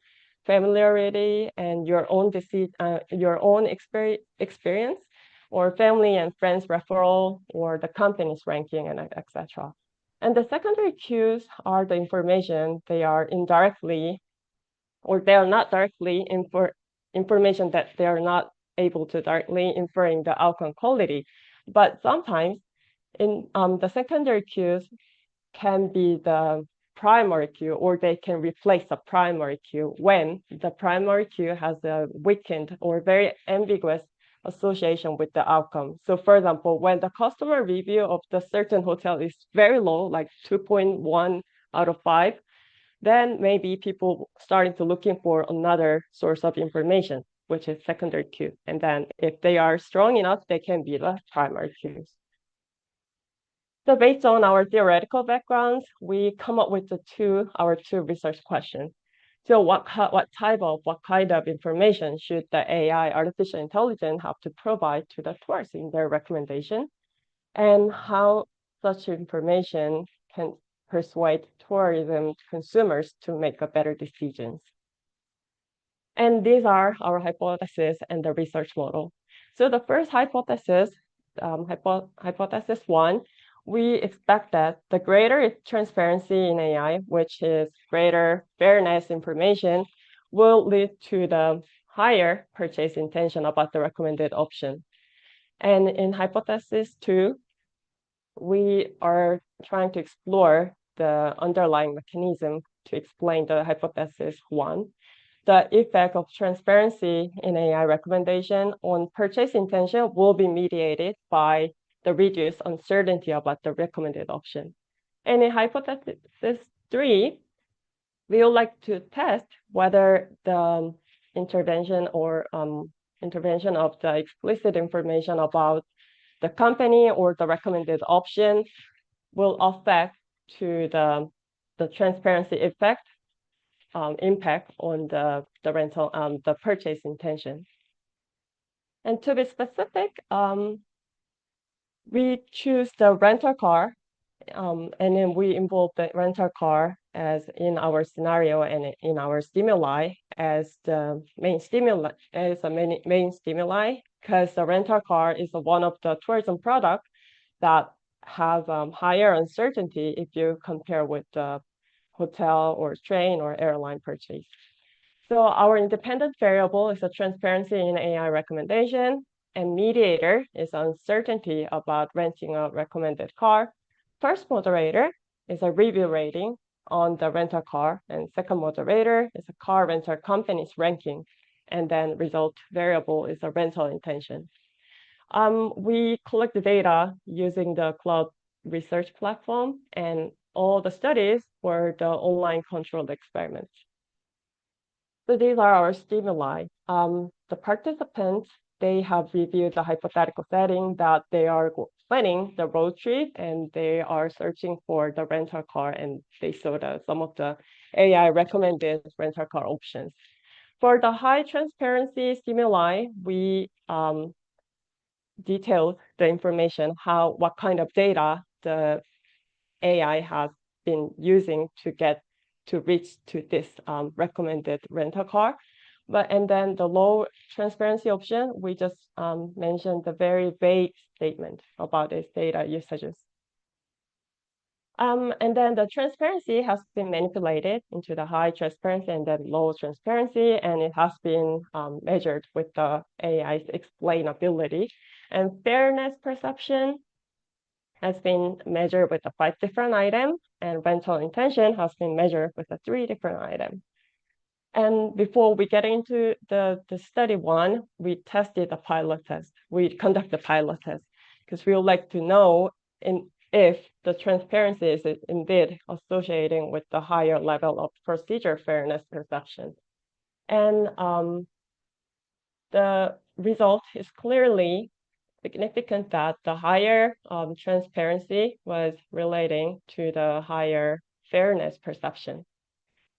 familiarity, and your own experience, or family and friends referral, or the company's ranking, and etc. And the secondary cues are the information they are indirectly, or they are not directly information that they are not able to directly inferring the outcome quality. But sometimes in the secondary cues can be the primary cue, or they can replace the primary cue when the primary cue has a weakened or very ambiguous association with the outcome. So for example, when the customer review of the certain hotel is very low, like 2.1 out of 5, then maybe people starting to looking for another source of information, which is secondary cue. And then if they are strong enough, they can be the primary cues. So based on our theoretical backgrounds, we come up with our two research questions. So what kind of information should the AI, artificial intelligence, have to provide to the tourists in their recommendation? And how such information can persuade tourism consumers to make a better decisions? And these are our hypotheses and the research model. So the first hypothesis, hypothesis 1, we expect that the greater transparency in AI, which is greater fairness information, will lead to the higher purchase intention about the recommended option. And in hypothesis 2, we are trying to explore the underlying mechanism to explain the hypothesis 1. The effect of transparency in AI recommendation on purchase intention will be mediated by the reduced uncertainty about the recommended option. And in hypothesis 3, we would like to test whether the intervention of the explicit information about the company or the recommended option will affect to the transparency effect impact on the rental the purchase intention. And to be specific, we choose the rental car, and then we involve the rental car as in our scenario and in our stimuli as the main stimuli, because the rental car is one of the tourism products that have higher uncertainty if you compare with the hotel or train or airline purchase. So our independent variable is a transparency in AI recommendation, and mediator is uncertainty about renting a recommended car. First moderator is a review rating on the rental car, and second moderator is a car rental company's ranking, and then result variable is a rental intention. We collect the data using the cloud research platform, and all the studies were the online controlled experiments. So these are our stimuli. The participants, they have reviewed the hypothetical setting that they are planning the road trip and they are searching for the rental car, and they saw some of the AI recommended rental car options. For the high transparency stimuli, we detailed the information, what kind of data the AI has been using to reach to this recommended rental car. And then the low transparency option, we just mentioned the very vague statement about its data usages. And then the transparency has been manipulated into the high transparency and then low transparency, and it has been measured with the AI's explainability. And fairness perception has been measured with the 5 different items, and rental intention has been measured with the 3 different items. And before we get into the study 1, we tested a pilot test. We conduct a pilot test because we would like to know if the transparency is indeed associating with the higher level of procedure fairness perception. And the result is clearly significant that the higher transparency was relating to the higher fairness perception.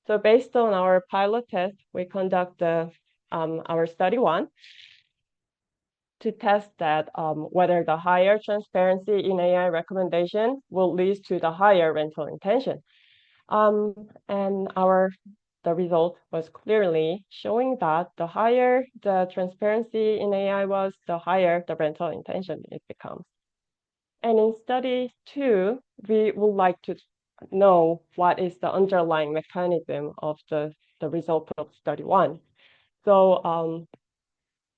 So based on our pilot test, we conduct our study 1 to test that whether the higher transparency in AI recommendation will lead to the higher rental intention. And the result was clearly showing that the higher the transparency in AI was, the higher the rental intention it becomes. And in study 2, we would like to know what is the underlying mechanism of the result of study 1. So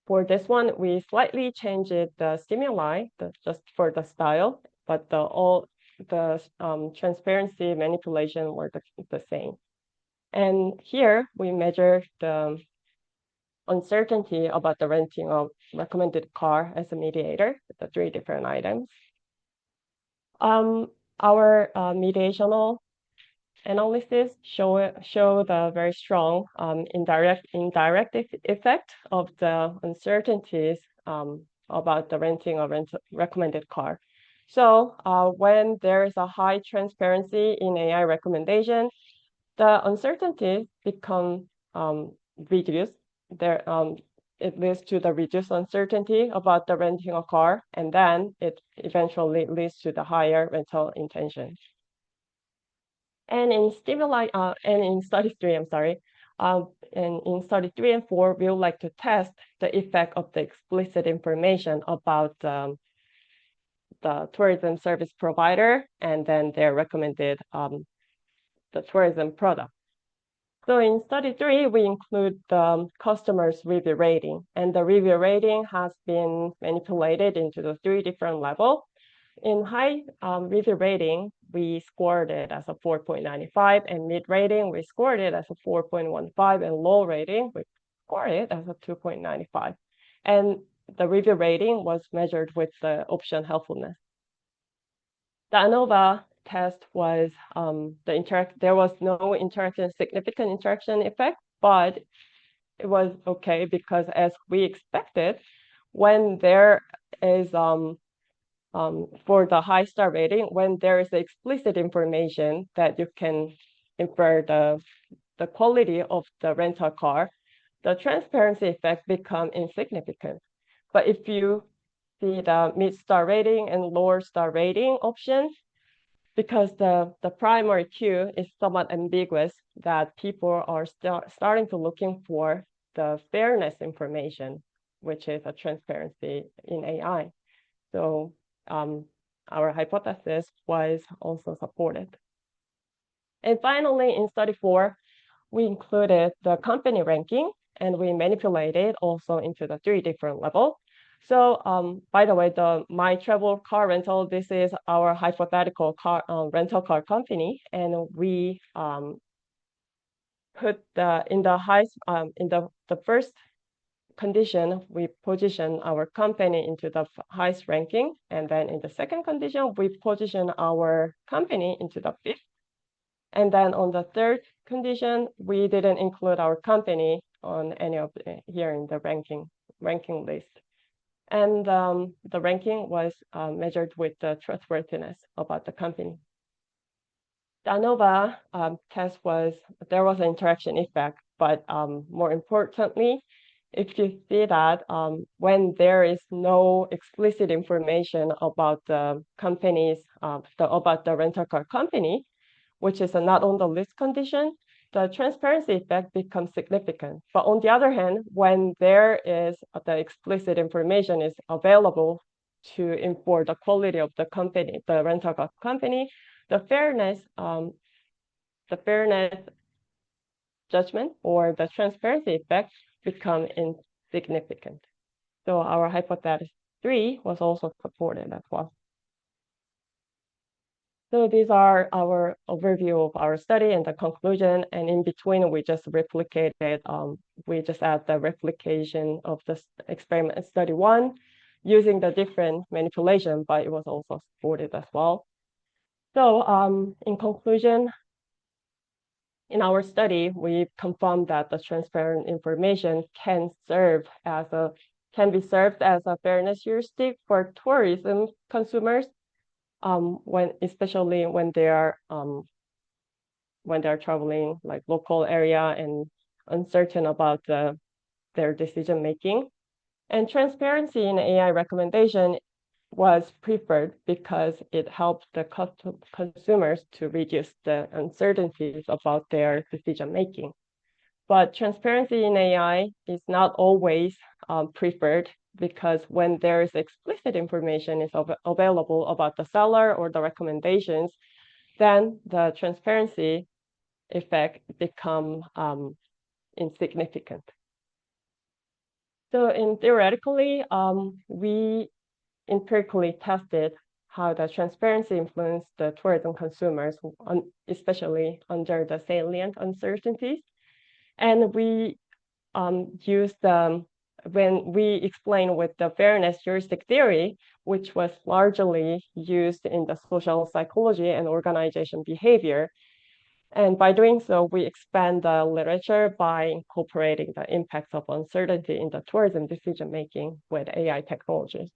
for this one, we slightly changed the stimuli just for the style, but all the transparency manipulation were the same. And here we measure the uncertainty about the renting of recommended car as a mediator, the 3 different items. Our mediational analysis show the very strong indirect effect of the uncertainties about the renting of recommended car. So when there is a high transparency in AI recommendation, the uncertainties become reduced. It leads to the reduced uncertainty about the renting a car, and then it eventually leads to the higher rental intention. And in study 3, And in study 3 and 4, we would like to test the effect of the explicit information about the tourism service provider and then their recommended the tourism product. So in study 3, we include the customer's review rating, and the review rating has been manipulated into the 3 different levels. In high review rating, we scored it as a 4.95, and mid rating, we scored it as a 4.15, and low rating, we scored it as a 2.95. And the review rating was measured with the option helpfulness. The ANOVA test was there was no significant interaction effect, but it was okay because as we expected, when there is for the high star rating, when there is explicit information that you can infer the quality of the rental car, the transparency effect become insignificant. But if you see the mid-star rating and lower star rating options, because the primary cue is somewhat ambiguous, that people are starting to looking for the fairness information, which is a transparency in AI. So our hypothesis was also supported. And finally, in study 4, we included the company ranking, and we manipulated also into the 3 different levels. So by the way, the My Travel Car Rental, this is our hypothetical car rental car company, and we put in the first condition, we position our company into the highest ranking, and then in the second condition, we position our company into the 5th. And then on the third condition, we didn't include our company on any of here in the ranking list. And the ranking was measured with the trustworthiness about the company. The ANOVA test there was an interaction effect, but more importantly, if you see that when there is no explicit information about the companies, about the rental car company, which is not on the list condition, the transparency effect becomes significant. But on the other hand, when there is the explicit information is available to inform the quality of the company, the rental car company, the fairness judgment or the transparency effect become insignificant. So our hypothesis 3 was also supported as well. So these are our overview of our study and the conclusion. And in between, we just replicated, we just add the replication of the experiment study 1 using the different manipulation, but it was also supported as well. So in conclusion, in our study, we confirmed that the transparent information can be served as a fairness heuristic for tourism consumers, especially when they are traveling like local area and uncertain about their decision making. And transparency in AI recommendation was preferred because it helped the consumers to reduce the uncertainties about their decision making. But transparency in AI is not always preferred, because when there is explicit information is available about the seller or the recommendations, then the transparency effect become insignificant. So theoretically, we empirically tested how the transparency influenced the tourism consumers, especially under the salient uncertainties. And we used when we explained with the fairness heuristic theory, which was largely used in the social psychology and organization behavior. And by doing so, we expand the literature by incorporating the impacts of uncertainty in the tourism decision-making with AI technologies.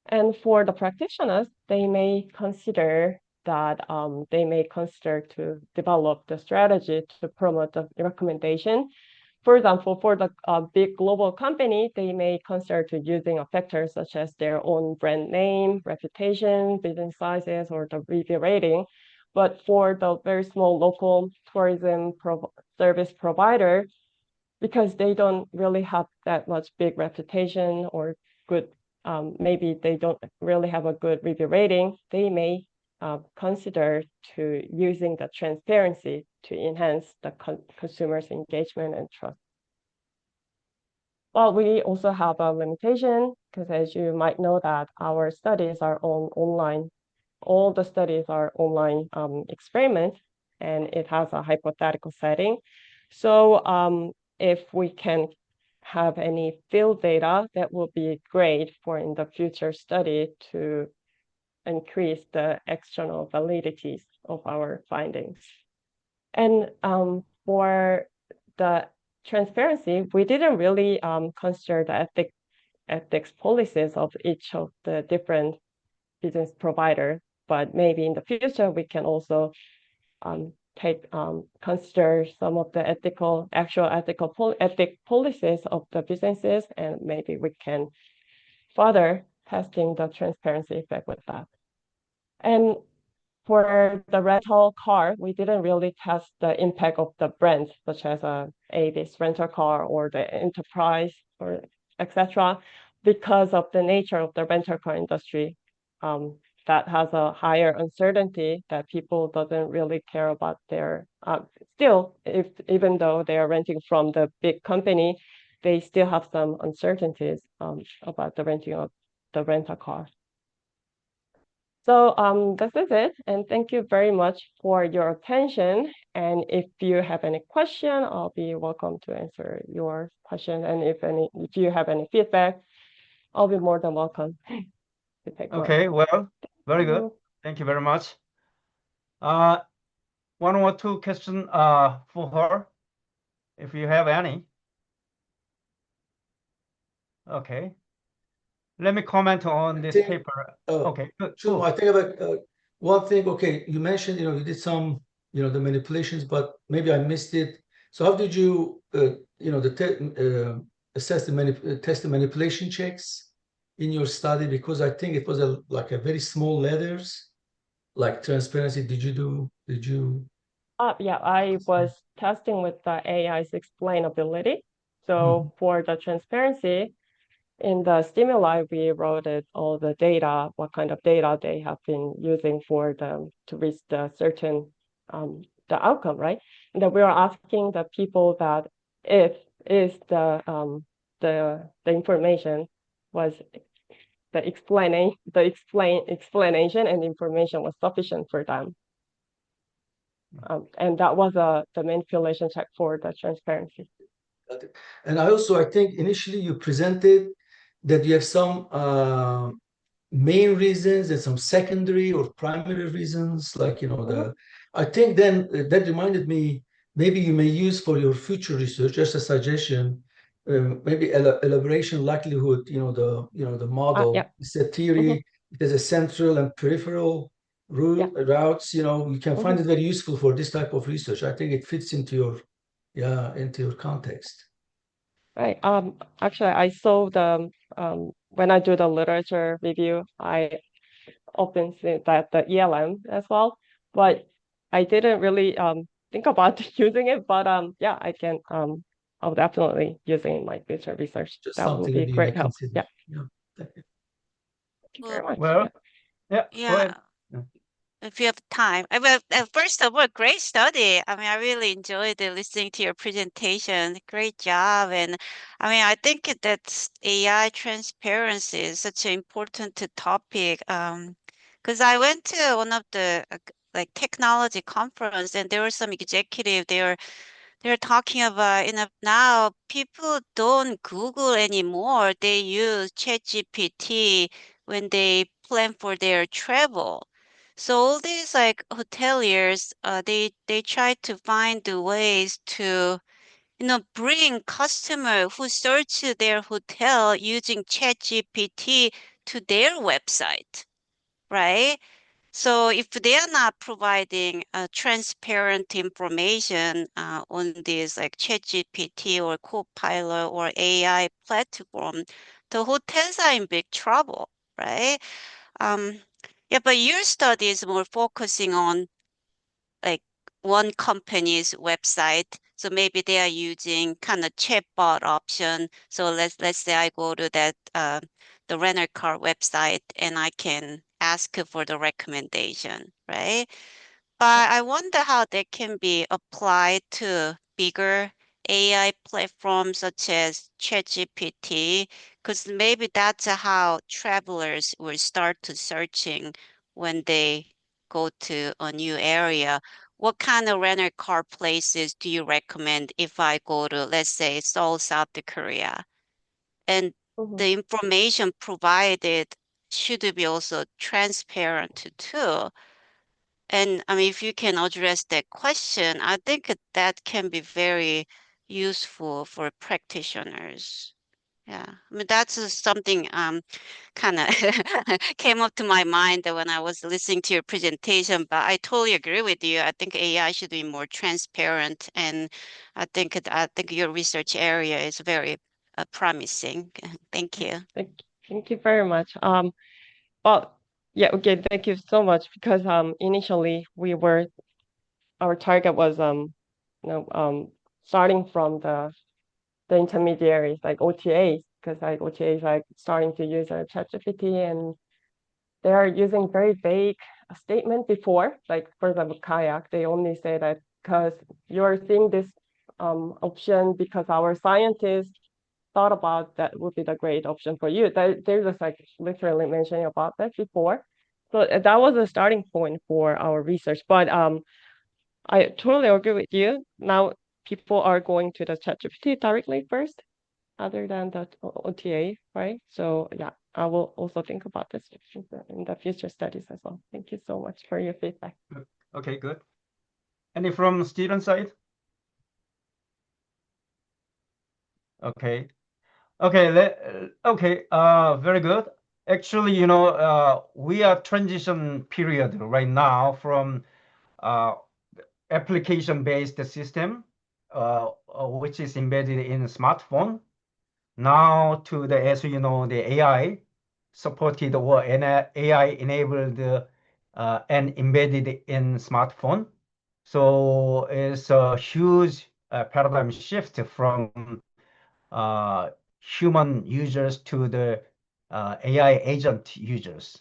And for the practitioners, they may consider to develop the strategy to promote the recommendation. For example, for the big global company, they may consider to using factors such as their own brand name, reputation, business sizes, or the review rating. But for the very small local tourism service provider, because they don't really have that much big reputation or good, maybe they don't really have a good review rating, they may consider to using the transparency to enhance the consumers' engagement and trust. Well, we also have a limitation because, as you might know, that our studies are online. All the studies are online experiments, and it has a hypothetical setting. So if we can have any field data, that will be great for in the future study to increase the external validities of our findings. And for the transparency, we didn't really consider the ethics policies of each of the different business providers, but maybe in the future we can also consider some of the ethic policies of the businesses, and maybe we can further testing the transparency effect with that. And for the rental car, we didn't really test the impact of the brands, such as Avis rental car or the enterprise or etc., because of the nature of the rental car industry that has a higher uncertainty that people doesn't really care about their still, even though they are renting from the big company, they still have some uncertainties about the renting of the rental car. So this is it, and thank you very much for your attention. And if you have any question, I'll be welcome to answer your question. And if you have any feedback, I'll be more than welcome to take one. Okay, well, very good. Thank you very much. One or two questions for her, if you have any. Okay. Let me comment on this paper. Okay, good. Chulmo, I think about one thing. Okay, you mentioned, you did some, the manipulations, but maybe I missed it. So how did you, assess test the manipulation checks in your study? Because I think it was like a very small letters, like transparency. Did you? Yeah, I was testing with the AI's explainability. So for the transparency, in the stimuli, we wrote all the data, what kind of data they have been using for them to reach the certain the outcome, right? And then we are asking the people that if the information was the explanation and information was sufficient for them. And that was the manipulation check for the transparency. And I think initially you presented that you have some main reasons and some secondary or primary reasons, like I think then that reminded me, maybe you may use for your future research, just a suggestion, maybe elaboration likelihood, the model. Yeah. It's a theory. There's a central and peripheral routes. You can find it very useful for this type of research. I think it fits into your context. Right. Actually, I saw the when I do the literature review, I often see that the ELM as well, but I didn't really think about using it. But yeah, I can. I'll definitely use it in my future research. Just that would be great help. Consider. Yeah. Thank you. Thank you very much. Well, yeah. Go ahead. If you have time. First of all, great study. I mean, I really enjoyed listening to your presentation. Great job. And I mean, I think that AI transparency is such an important topic. Because I went to one of the like technology conference, and there were some executive they're talking about, now people don't Google anymore. They use ChatGPT when they plan for their travel. So all these like hoteliers, they try to find the ways to, bring customer who search their hotel using ChatGPT to their website, right? So if they are not providing transparent information on this like ChatGPT or Copilot or AI platform, the hotels are in big trouble, right? Yeah, but your study is more focusing on like one company's website. So maybe they are using kind of chatbot option. So let's say I go to that the rental car website and I can ask for the recommendation, right? But I wonder how that can be applied to bigger AI platforms such as ChatGPT, because maybe that's how travelers will start to searching when they go to a new area. What kind of rental car places do you recommend if I go to, let's say, Seoul, South Korea? And the information provided should be also transparent too. And I mean, if you can address that question, I think that can be very useful for practitioners. Yeah, I mean, that's something kind of came up to my mind when I was listening to your presentation, but I totally agree with you. I think AI should be more transparent, and I think your research area is very promising. Thank you. Thank you very much. Well, yeah, okay, thank you so much, because initially our target was starting from the intermediaries like OTAs, because like OTAs like starting to use ChatGPT, and they are using very vague statement before, like for example kayak, they only say that because you're seeing this option because our scientists thought about that would be the great option for you. They're just like literally mentioning about that before. So that was a starting point for our research. But I totally agree with you. Now people are going to the ChatGPT directly first, other than the OTA, right? So yeah, I will also think about this in the future studies as well. Thank you so much for your feedback. Okay, good. Any from student side? Okay. Okay, very good. Actually, we are transition period right now from application-based system, which is embedded in smartphone, now to the, as you know, the AI supported or AI enabled and embedded in smartphone. So it's a huge paradigm shift from human users to the AI agent users.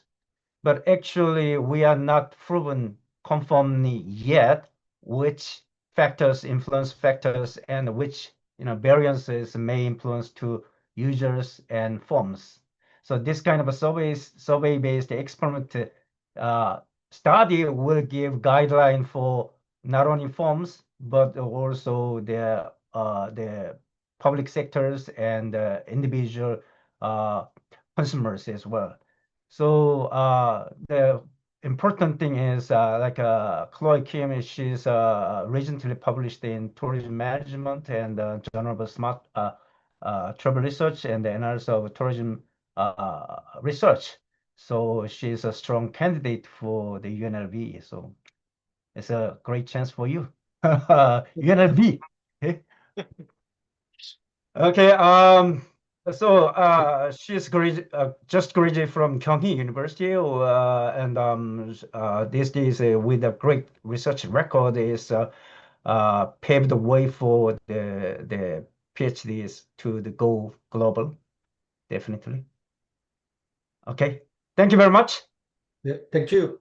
But actually, we are not proven conformly yet which factors influence factors and which variances may influence to users and forms. So this kind of a survey-based experiment study will give guideline for not only forms but also the public sectors and individual consumers as well. So the important thing is like Chloe Kim, she's recently published in Tourism Management and Journal of Smart Travel Research and the Annals of Tourism Research. So she's a strong candidate for the UNLV. So it's a great chance for you, UNLV. Okay. So she's just graduated from Kyung University, and these days with a great research record is paved the way for the PhDs to go global, definitely. Okay. Thank you very much. Yeah, thank you.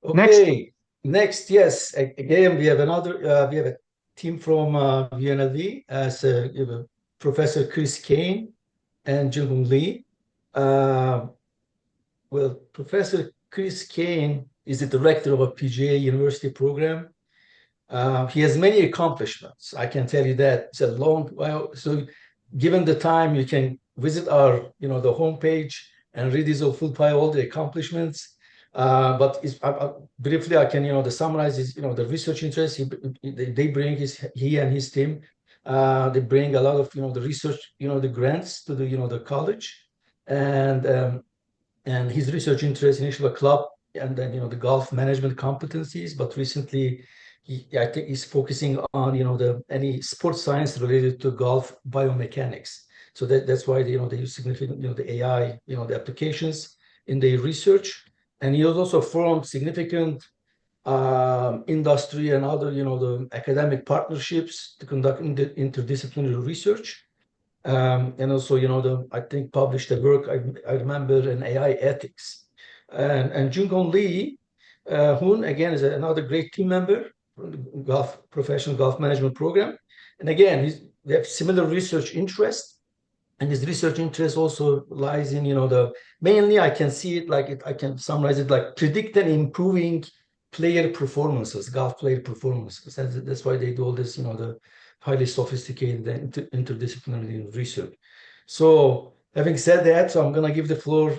Okay. Next, yes. Again, we have a team from UNLV as Professor Chris Cain and Junghoon Lee. Well, Professor Chris Cain is the director of a PGA university program. He has many accomplishments. I can tell you that. It's a long while. So given the time, you can visit our, the homepage and read his full file, all the accomplishments. But briefly, I can, summarize his, the research interests they bring he and his team. They bring a lot of, the research, the grants to the college, and his research interests initially were club and then, the golf management competencies. But recently, I think he's focusing on, any sports science related to golf biomechanics. So that's why they use significant, the AI, the applications in their research. And he has also formed significant industry and other, the academic partnerships to conduct interdisciplinary research. And also, I think published a work I remember in AI ethics. And Junghoon Lee, Hoon again is another great team member from the professional golf management program. And again, they have similar research interests. And his research interest also lies in, mainly I can see it like I can summarize it like predict and improving player performances, golf player performances. That's why they do all this, the highly sophisticated and interdisciplinary research. So having said that, so I'm gonna give the floor,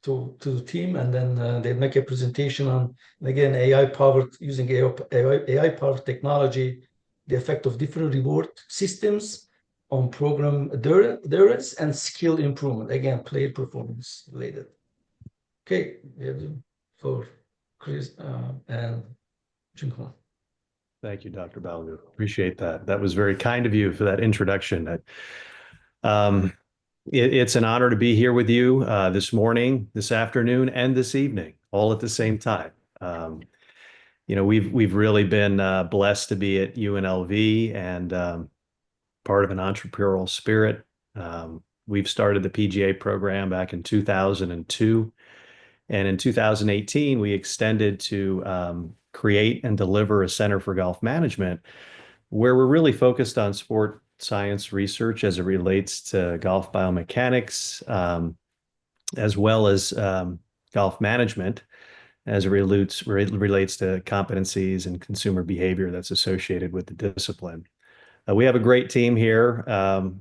to the team, and then they make a presentation on, again, using AI powered technology, the effect of different reward systems on program adherence and skill improvement. Again, player performance related. Okay, we have the floor, Chris and Junghoon. Thank you, Dr. Baloglu. Appreciate that. That was very kind of you for that introduction. It's an honor to be here with you this morning, this afternoon, and this evening, all at the same time. We've really been blessed to be at UNLV and part of an entrepreneurial spirit. We've started the PGA program back in 2002. And in 2018, we extended to create and deliver a Center for Golf Management, where we're really focused on sport science research as it relates to golf biomechanics, as well as golf management as it relates to competencies and consumer behavior that's associated with the discipline. We have a great team here.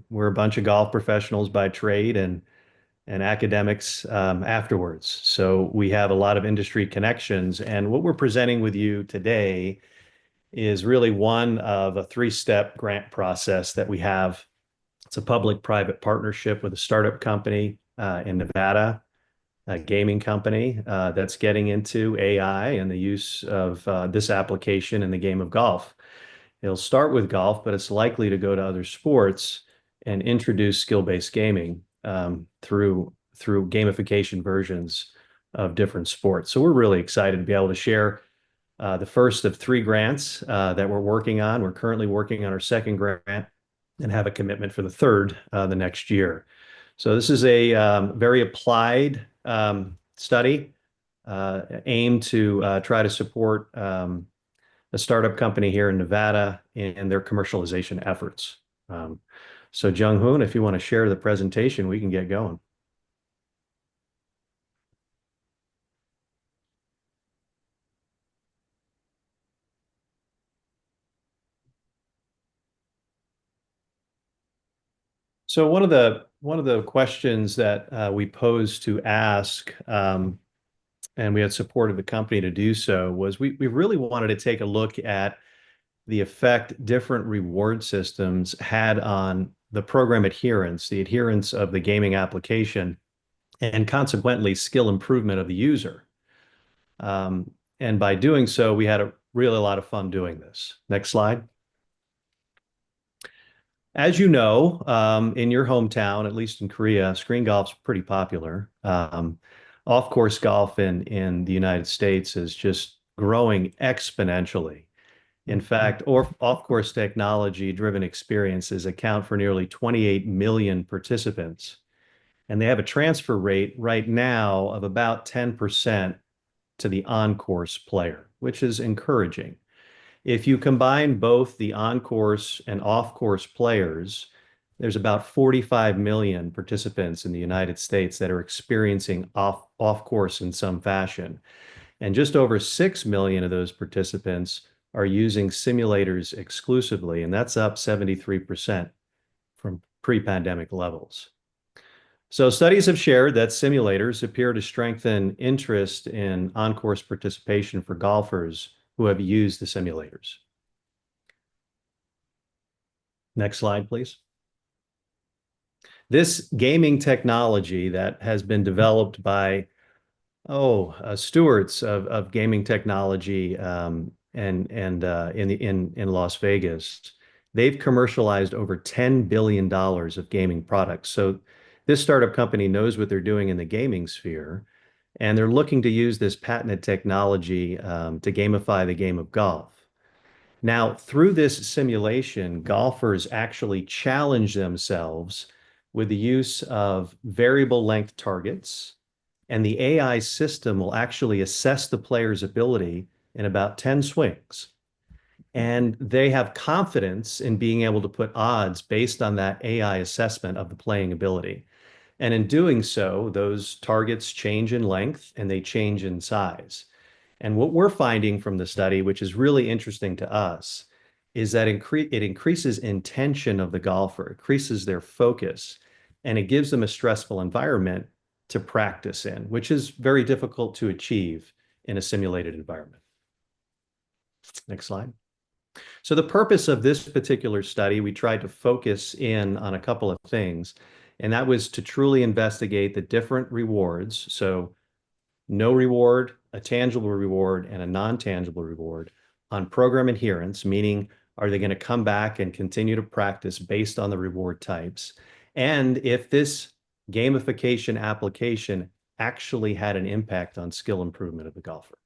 We're a bunch of golf professionals by trade and academics afterwards. So we have a lot of industry connections. And what we're presenting with you today is really one of a three-step grant process that we have. It's a public-private partnership with a startup company in Nevada, a gaming company that's getting into AI and the use of this application in the game of golf. It'll start with golf, but it's likely to go to other sports and introduce skill-based gaming through gamification versions of different sports. So we're really excited to be able to share the first of three grants that we're working on. We're currently working on our second grant and have a commitment for the third the next year. So this is a very applied study aimed to try to support a startup company here in Nevada in their commercialization efforts. So Junghoon, if you want to share the presentation, we can get going. So one of the questions that we posed to ask, and we had supported the company to do so, was we really wanted to take a look at the effect different reward systems had on the program adherence, the adherence of the gaming application, and consequently skill improvement of the user. And by doing so, we had really a lot of fun doing this. Next slide. As you know, in your hometown, at least in Korea, screen golf's pretty popular. Off-course golf in the United States is just growing exponentially. In fact, off-course technology-driven experiences account for nearly 28 million participants. And they have a transfer rate right now of about 10% to the on-course player, which is encouraging. If you combine both the on-course and off-course players, there's about 45 million participants in the United States that are experiencing off-course in some fashion. And just over 6 million of those participants are using simulators exclusively, and that's up 73% from pre-pandemic levels. So studies have shared that simulators appear to strengthen interest in on-course participation for golfers who have used the simulators. Next slide, please. This gaming technology that has been developed by stewards of gaming technology in Las Vegas, they've commercialized over $10 billion of gaming products. So this startup company knows what they're doing in the gaming sphere, And they're looking to use this patented technology to gamify the game of golf. Now, through this simulation, golfers actually challenge themselves with the use of variable length targets, and the AI system will actually assess the player's ability in about 10 swings. And they have confidence in being able to put odds based on that AI assessment of the playing ability. And in doing so, those targets change in length and they change in size. And what we're finding from the study, which is really interesting to us, is that it increases intention of the golfer, increases their focus, and it gives them a stressful environment to practice in, which is very difficult to achieve in a simulated environment. Next slide. So the purpose of this particular study, we tried to focus in on a couple of things, and that was to truly investigate the different rewards. So no reward, a tangible reward, and a non-tangible reward on program adherence, meaning are they going to come back and continue to practice based on the reward types? And if this gamification application actually had an impact on skill improvement of the golfer.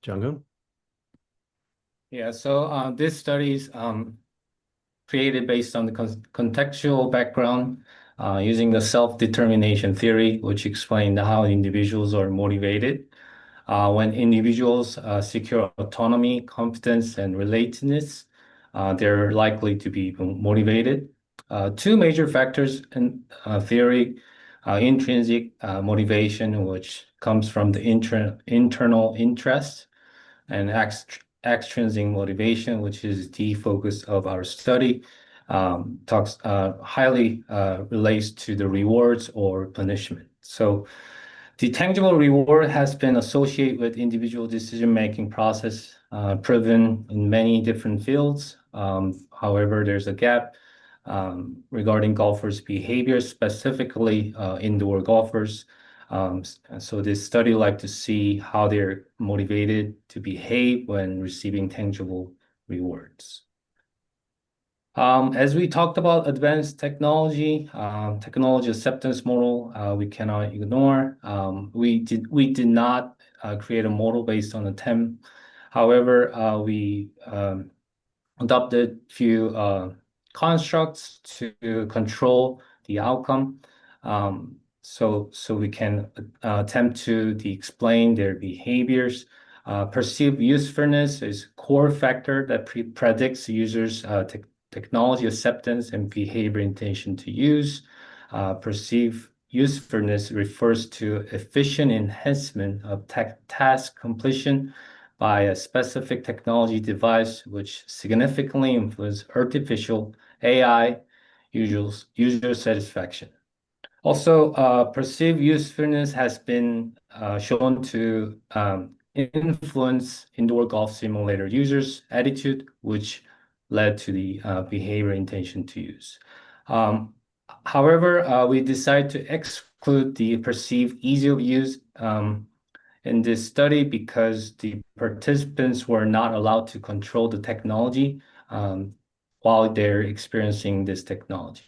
Junghoon? Yeah, so this study is created based on the contextual background using the self-determination theory, which explained how individuals are motivated. When individuals secure autonomy, competence, and relatedness, they're likely to be motivated. Two major factors in theory, intrinsic motivation, which comes from the internal interest, and extrinsic motivation, which is the focus of our study, highly relates to the rewards or punishment. So the tangible reward has been associated with individual decision-making process, proven in many different fields. However, there's a gap regarding golfers' behavior, specifically indoor golfers. So this study like to see how they're motivated to behave when receiving tangible rewards. As we talked about advanced technology, technology acceptance model, we cannot ignore. We did not create a model based on a TEM. However, we adopted few constructs to control the outcome. So we can attempt to explain their behaviors. Perceived usefulness is core factor that predicts users' technology acceptance and behavior intention to use. Perceived usefulness refers to efficient enhancement of task completion by a specific technology device, which significantly influences artificial AI user satisfaction. Also, perceived usefulness has been shown to influence indoor golf simulator users' attitude, which led to the behavior intention to use. However, we decided to exclude the perceived ease of use in this study because the participants were not allowed to control the technology while they're experiencing this technology.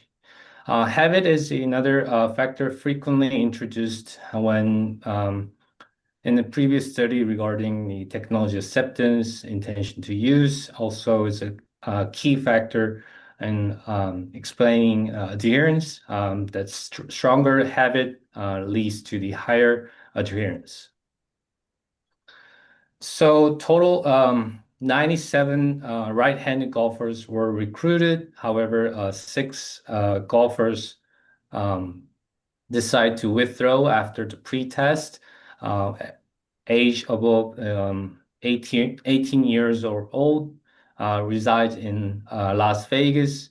Habit is another factor frequently introduced when in the previous study regarding the technology acceptance, intention to use, also is a key factor in explaining adherence. That stronger habit leads to the higher adherence. So total 97 right-handed golfers were recruited. However, 6 golfers decide to withdraw after the pre-test. Age above 18 years or old, resides in Las Vegas.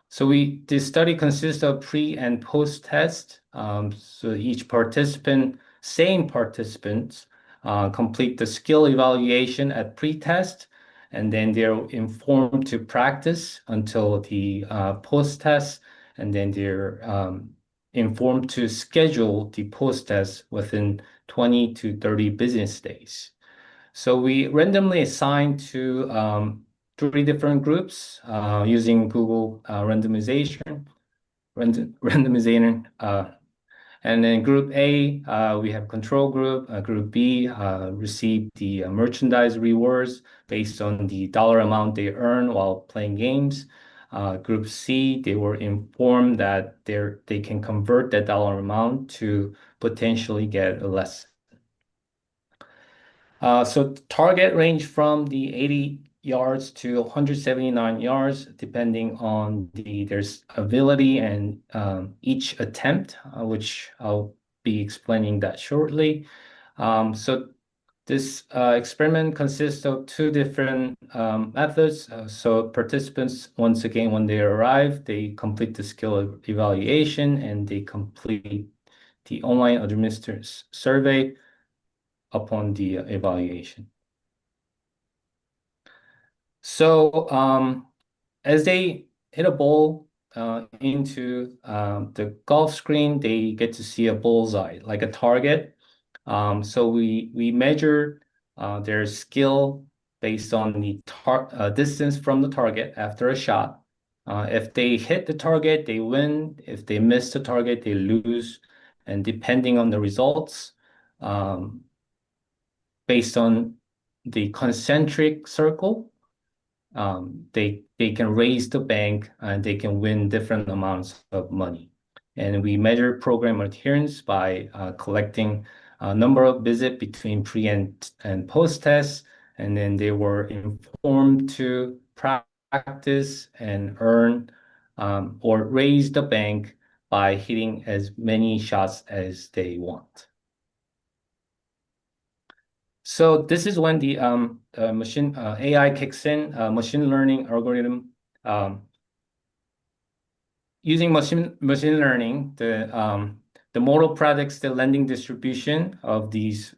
So this study consists of pre and post-test. So each participant, same participants, complete the skill evaluation at pre-test, and then they're informed to practice until the post-test, and then they're informed to schedule the post-test within 20 to 30 business days. So we randomly assigned to 3 different groups using Google randomization. And then group A, we have control group. Group B received the merchandise rewards based on the dollar amount they earn while playing games. Group C, they were informed that they can convert that dollar amount to potentially get a lesson. So target range from the 80 yards to 179 yards, depending on their ability and each attempt, which I'll be explaining that shortly. So this experiment consists of two different methods. So participants, once again, when they arrive, they complete the skill evaluation and they complete the online administered survey upon the evaluation. So as they hit a ball into the golf screen, they get to see a bullseye, like a target. So we measure their skill based on the distance from the target after a shot. If they hit the target, they win. If they miss the target, they lose. And depending on the results, based on the concentric circle, they can raise the bank and they can win different amounts of money. And we measure program adherence by collecting a number of visits between pre and post tests, and then they were informed to practice and earn or raise the bank by hitting as many shots as they want. So this is when the machine AI kicks in, machine learning algorithm. Using machine learning, the model predicts the lending distribution of these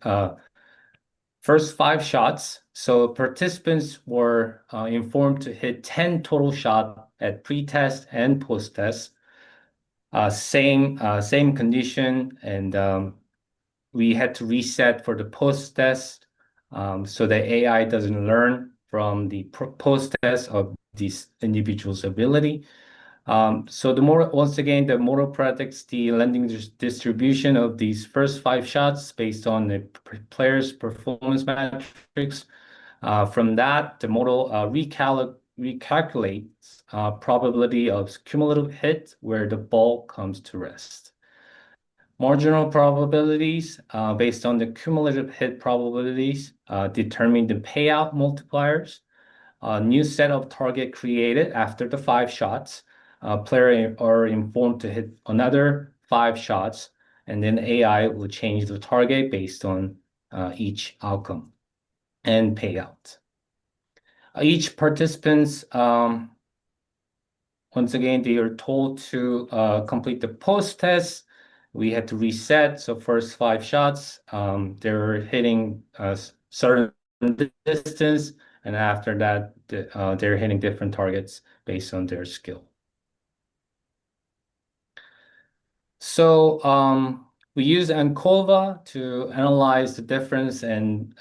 first 5 shots. So participants were informed to hit 10 total shots at pre-test and post-test. Same condition, and we had to reset for the post-test so the AI doesn't learn from the post-test of these individuals' ability. So once again, the model predicts the lending distribution of these first 5 shots based on the player's performance metrics. From that, the model recalculates probability of cumulative hit where the ball comes to rest. Marginal probabilities based on the cumulative hit probabilities determine the payout multipliers. A new set of target created after the 5 shots. Players are informed to hit another 5 shots, and then AI will change the target based on each outcome and payout. Each participants, once again, they are told to complete the post-test. We had to reset. So first 5 shots, they're hitting a certain distance, and after that, they're hitting different targets based on their skill. So we use ANCOVA to analyze the difference and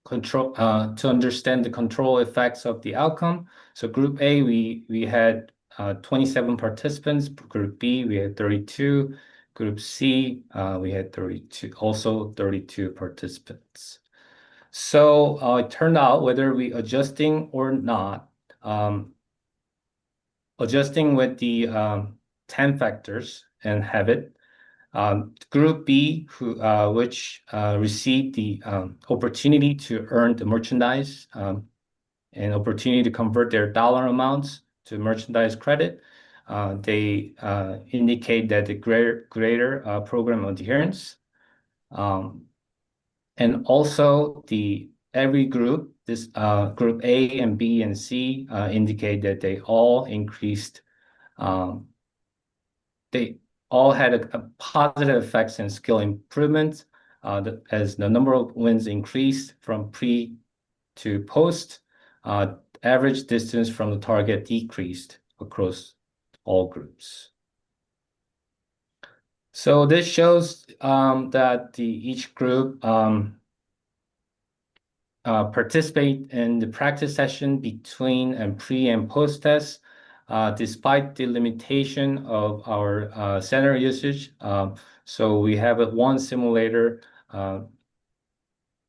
control to understand the control effects of the outcome. So group A, we had 27 participants. Group B, we had 32. Group C, we had 32 participants. So it turned out whether we adjusting or not, adjusting with the 10 factors and habit, Group B, which received the opportunity to earn the merchandise and opportunity to convert their dollar amounts to merchandise credit, they indicate that the greater program adherence. And also every group, this group A and B and C indicate that they all increased, they all had a positive effects and skill improvements as the number of wins increased from pre to post. Average distance from the target decreased across all groups. So this shows that each group participate in the practice session between and pre and post test. despite the limitation of our center usage. So we have one simulator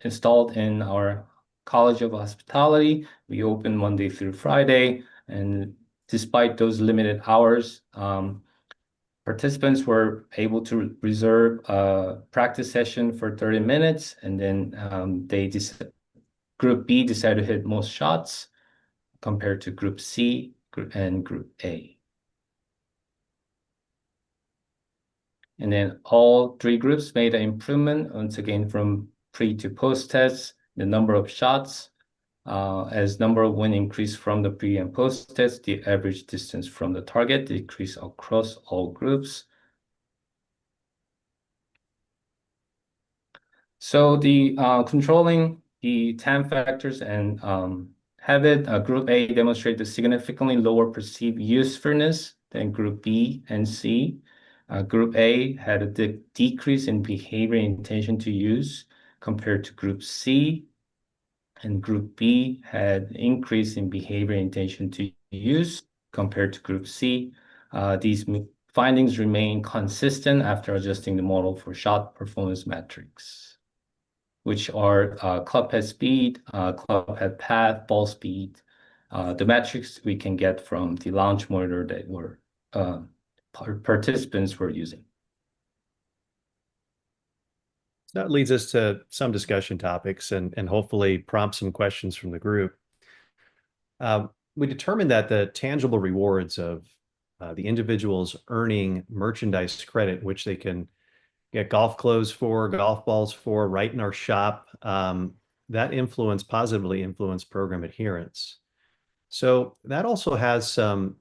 installed in our College of Hospitality. We open Monday through Friday, and despite those limited hours, participants were able to reserve a practice session for 30 minutes, and then Group B decided to hit most shots compared to Group C and Group A. And then all three groups made an improvement, once again, from pre to post test, the number of shots. As number of win increased from the pre and post test, the average distance from the target decreased across all groups. So the controlling the time factors and habit, Group A demonstrated significantly lower perceived usefulness than Group B and C. Group A had a decrease in behavior and intention to use compared to Group C, and Group B had increase in behavior and intention to use compared to Group C. These findings remain consistent after adjusting the model for shot performance metrics, which are club head speed, club head path, ball speed, the metrics we can get from the launch monitor that were participants were using. That leads us to some discussion topics and hopefully prompt some questions from the group. We determined that the tangible rewards of the individuals earning merchandise credit, which they can get golf clothes for, golf balls for, right in our shop, that positively influence program adherence. So that also has some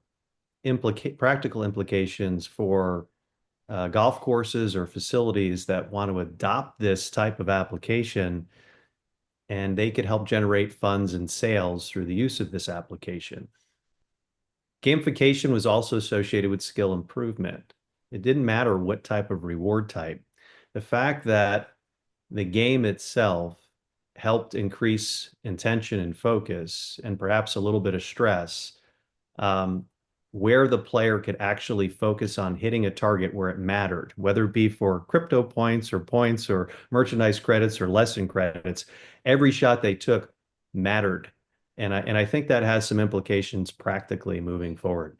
practical implications for golf courses or facilities that want to adopt this type of application, and they could help generate funds and sales through the use of this application. Gamification was also associated with skill improvement. It didn't matter what type of reward type. The fact that the game itself helped increase intention and focus and perhaps a little bit of stress, where the player could actually focus on hitting a target where it mattered, whether it be for crypto points or merchandise credits or lesson credits, every shot they took mattered. And I think that has some implications practically moving forward.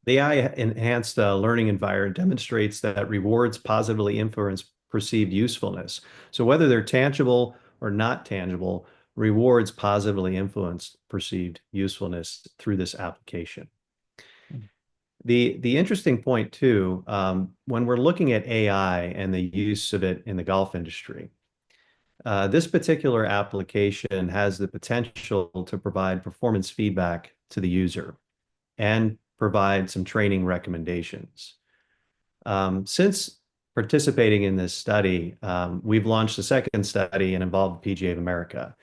The AI-enhanced learning environment demonstrates that rewards positively influence perceived usefulness. So whether they're tangible or not tangible, rewards positively influence perceived usefulness through this application. The interesting point too, when we're looking at AI and the use of it in the golf industry, this particular application has the potential to provide performance feedback to the user and provide some training recommendations. Since participating in this study, we've launched a second study and involved the PGA of America.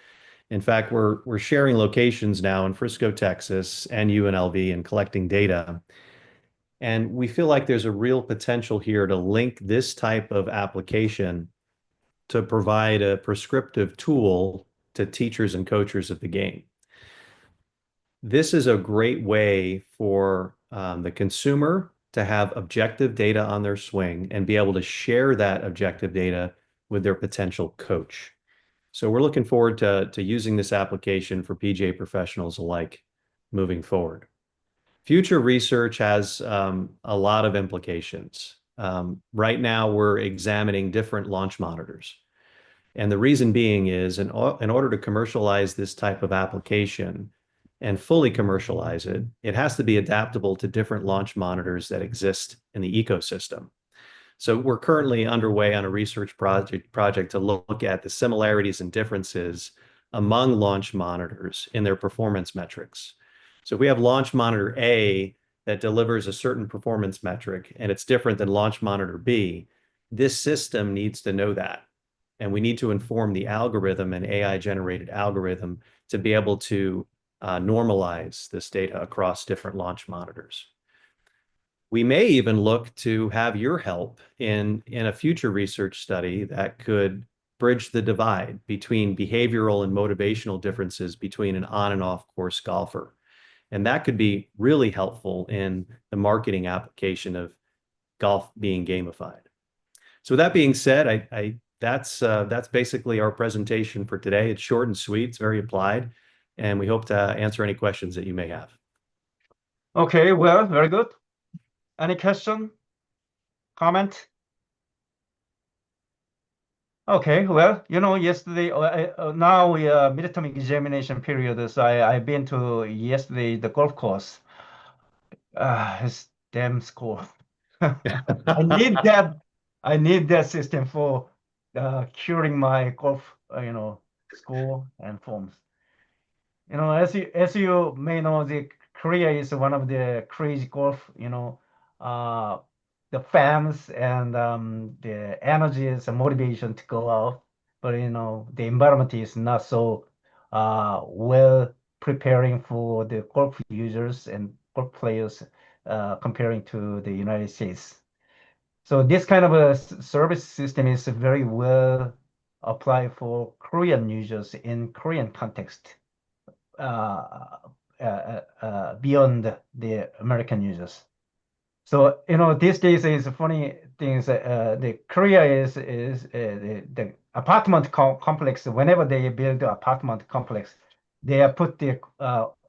In fact, we're sharing locations now in Frisco, Texas, and UNLV and collecting data. And we feel like there's a real potential here to link this type of application to provide a prescriptive tool to teachers and coaches of the game. This is a great way for the consumer to have objective data on their swing and be able to share that objective data with their potential coach. So we're looking forward to using this application for PGA professionals alike moving forward. Future research has a lot of implications. Right now, we're examining different launch monitors. And the reason being is in order to commercialize this type of application and fully commercialize it, it has to be adaptable to different launch monitors that exist in the ecosystem. So we're currently underway on a research project to look at the similarities and differences among launch monitors in their performance metrics. So if we have launch monitor A that delivers a certain performance metric and it's different than launch monitor B, this system needs to know that. And we need to inform the algorithm, an AI-generated algorithm, to be able to normalize this data across different launch monitors. We may even look to have your help in a future research study that could bridge the divide between behavioral and motivational differences between an on and off course golfer. And that could be really helpful in the marketing application of golf being gamified. So with that being said, that's basically our presentation for today. It's short and sweet. It's very applied, and we hope to answer any questions that you may have. Okay, well, very good. Any question? Comment? Okay, well, yesterday, now we are midterm examination period, so I've been to yesterday the golf course. It's damn score. I need that system for curing my golf, score and forms. As you may know, Korea is one of the crazy golf, the fans and the energy is a motivation to go out, but the environment is not so well preparing for the golf users and golf players comparing to the United States. So this kind of a service system is very well applied for Korean users in Korean context. Beyond the American users. So these days is funny things. The Korea is the apartment complex. Whenever they build the apartment complex, they have put the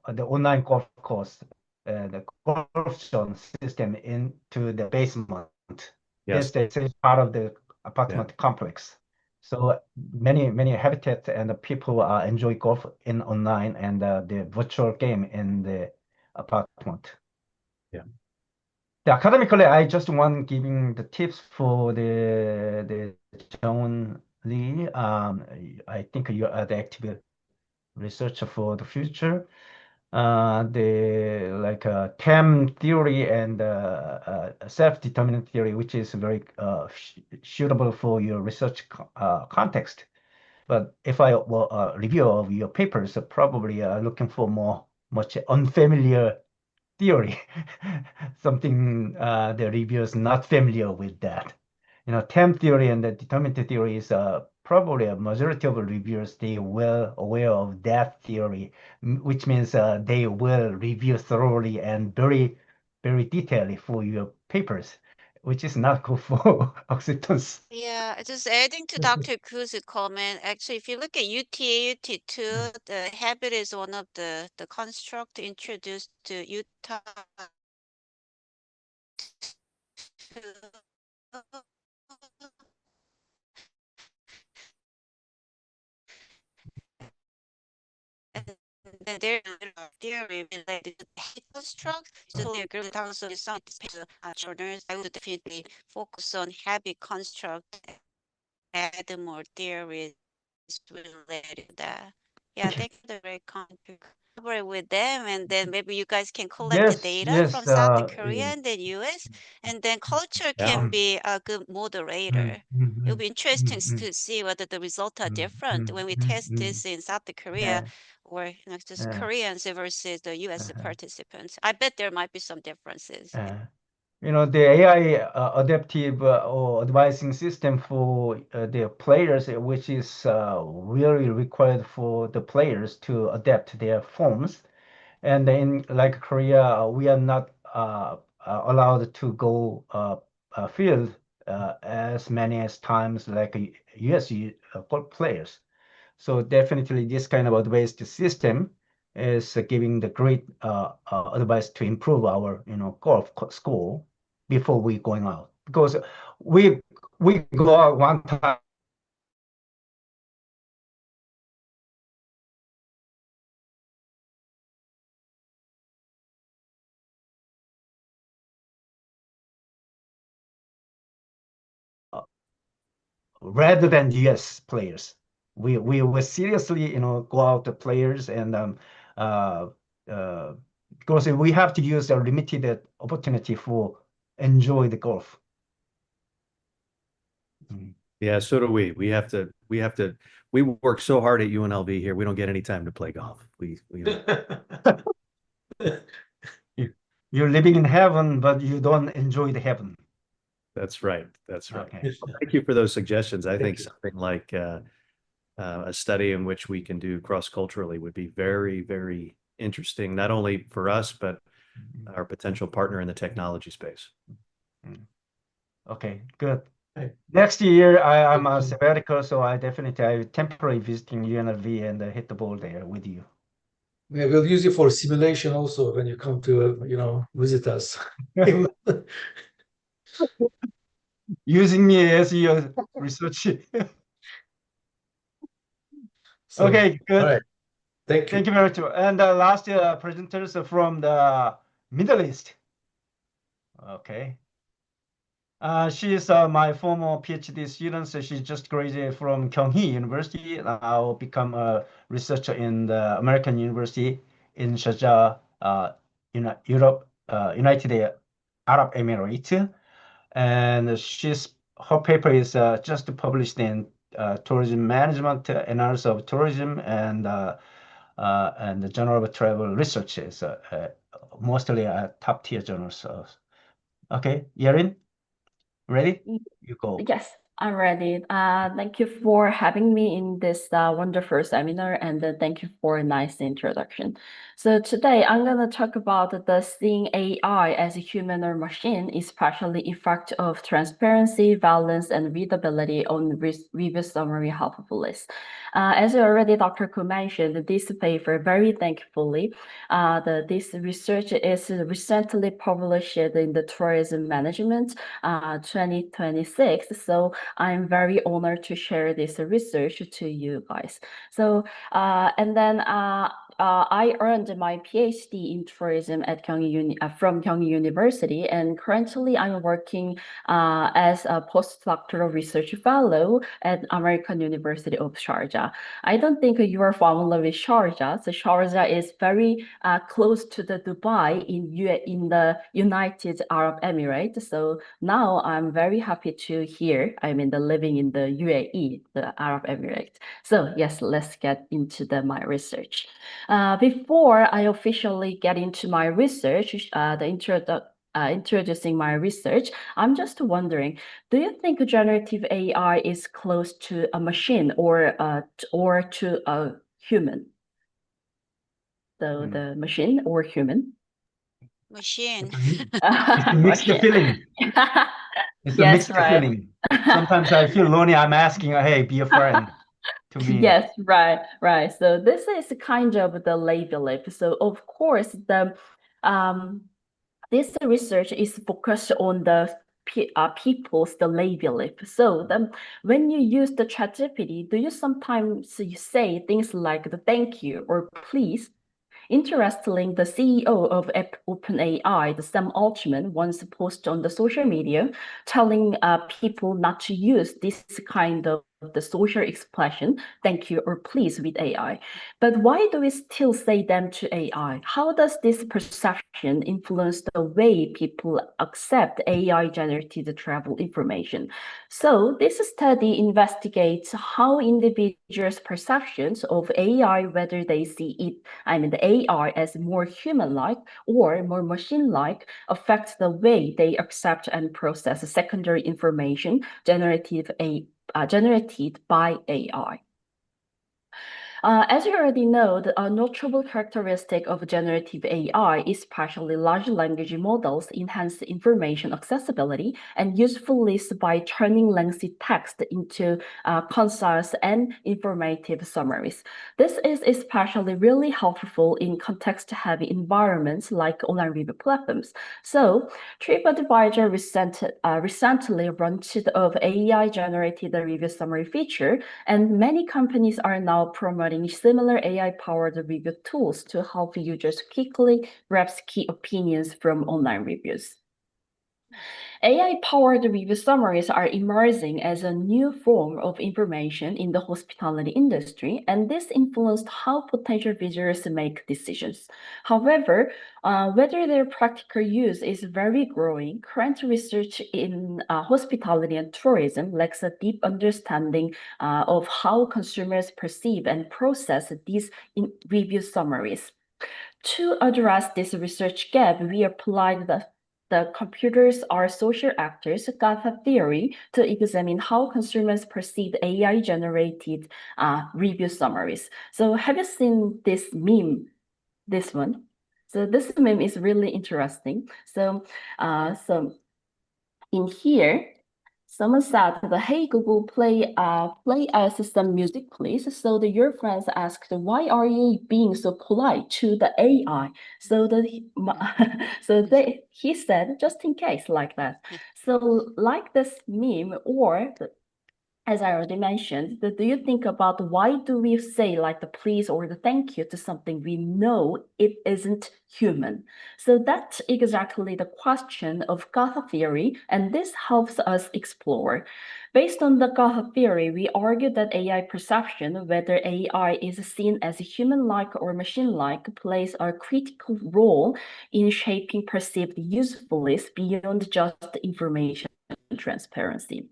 online golf course, the golf zone system into the basement. Yes. This is part of the apartment complex. So many habitats and the people enjoy golf in online and the virtual game in the apartment. Yeah. Academically, I just want giving the tips for the Junghoon Lee. I think you are the active researcher for the future. The TEM theory and self-determinant theory, which is very suitable for your research context. But if I will review of your papers, probably looking for much unfamiliar theory, something the reviewers not familiar with that. TEM theory and the determinant theory is probably a majority of reviewers, they were aware of that theory, which means they will review thoroughly and very, very detailedly for your papers, which is not good for acceptance. Yeah, just adding to Dr. Ku's comment, actually, if you look at UTA, UT2, the habit is one of the construct introduced to Utah. And then there are theory related to habit construct. So totally agree with also some journals. I would definitely focus on habit construct, add more theories related to that. Yeah, Okay. thank you for the great comment. Collaborate with them, and then maybe you guys can collect the Yes, data yes. from South Korea and then US, and then culture can be a good moderator. It'll be interesting to see whether the results are different when we test this in South Korea, or just Koreans versus the US participants. I bet there might be some differences. The AI adaptive or advising system for the players, which is really required for the players to adapt their forms. And in like Korea, we are not allowed to go field as many as times like US golf players. So definitely this kind of advanced system is giving the great advice to improve our golf score before we going out, because we go out one time rather than US players. We will seriously go out the players and because we have to use a limited opportunity for enjoy the golf. Yeah, so do we. We work so hard at UNLV here. We don't get any time to play golf. You're living in heaven, but you don't enjoy the heaven. That's right. That's right. Okay. Well, thank you for those suggestions. I think something like a study in which we can do cross-culturally would be very, very interesting, not only for us, but our potential partner in the technology space. Okay, good. Okay. Next year, I'm a sabbatical, so I definitely temporary visiting UNLV and hit the ball there with you. Yeah, we'll use you for simulation also when you come to visit us. Using me as your research. So, Okay, good. all right. Thank you. Thank you very much. And the last presenters are from the Middle East. Okay. She is my former PhD student, so she just graduated from Kyung University. Now become a researcher in the American University in Sharjah, Europe, United Arab Emirates. And her paper is just published in Tourism Management, Analysis of Tourism, and the Journal of Travel Research. Is mostly top tier journals. Okay, Yerin? Ready? You go. Yes, I'm ready. Thank you for having me in this wonderful seminar, and thank you for a nice introduction. So today I'm going to talk about the seeing AI as a human or machine, especially effect of transparency, balance, and readability on review summary helpfulness. As already Dr. Ku mentioned, this paper, very thankfully, this research is recently published in the Tourism Management 2026. So I'm very honored to share this research to you guys. So I earned my PhD in tourism at from Kyung University, and currently I'm working as a postdoctoral research fellow at American University of Sharjah. I don't think you are familiar with Sharjah. So Sharjah is very close to the Dubai in the United Arab Emirates. So now I'm very happy to hear living in the UAE, the Arab Emirates. So yes, let's get into my research. Before I officially get into my research, introducing my research, I'm just wondering, do you think generative AI is close to a machine or to a human? So the machine or human? Machine. It's a mixed feeling. It's a mixed feeling. Sometimes I feel lonely. I'm asking, hey, be a friend to me. Yes, right. So this is kind of the label. So of course, this research is focused on the people's label. So when you use the ChatGPT, do you sometimes say things like the thank you or please? Interestingly, the CEO of OpenAI, Sam Altman, once posted on the social media telling people not to use this kind of the social expression, thank you or please, with AI. But why do we still say them to AI? How does this perception influence the way people accept AI-generated travel information? So this study investigates how individuals' perceptions of AI, whether they see it, the AI as more human-like or more machine-like, affects the way they accept and process secondary information generated by AI. As you already know, a notable characteristic of generative AI, especially large language models, enhance information accessibility and usefulness by turning lengthy text into concise and informative summaries. This is especially really helpful in context-heavy environments like online review platforms. So, TripAdvisor recently launched of AI-generated review summary feature, and many companies are now promoting similar AI-powered review tools to help users quickly grasp key opinions from online reviews. AI-powered review summaries are emerging as a new form of information in the hospitality industry, and this influenced how potential visitors make decisions. However, whether their practical use is very growing, current research in hospitality and tourism lacks a deep understanding of how consumers perceive and process these review summaries. To address this research gap, we applied the computers are social actors data theory to examine how consumers perceive AI-generated review summaries. So have you seen this meme this one. So this meme is really interesting. So in here, someone said, "Hey Google, play us some music, please." So your friends asked, "Why are you being so polite to the AI?" So he said, "Just in case," like that. So like this meme, or as I already mentioned, do you think about why do we say like the please or the thank you to something we know it isn't human? So that's exactly the question of Gotha theory, and this helps us explore. Based on the Gotha theory, we argue that AI perception, whether AI is seen as human-like or machine-like, plays a critical role in shaping perceived usefulness beyond just information transparency.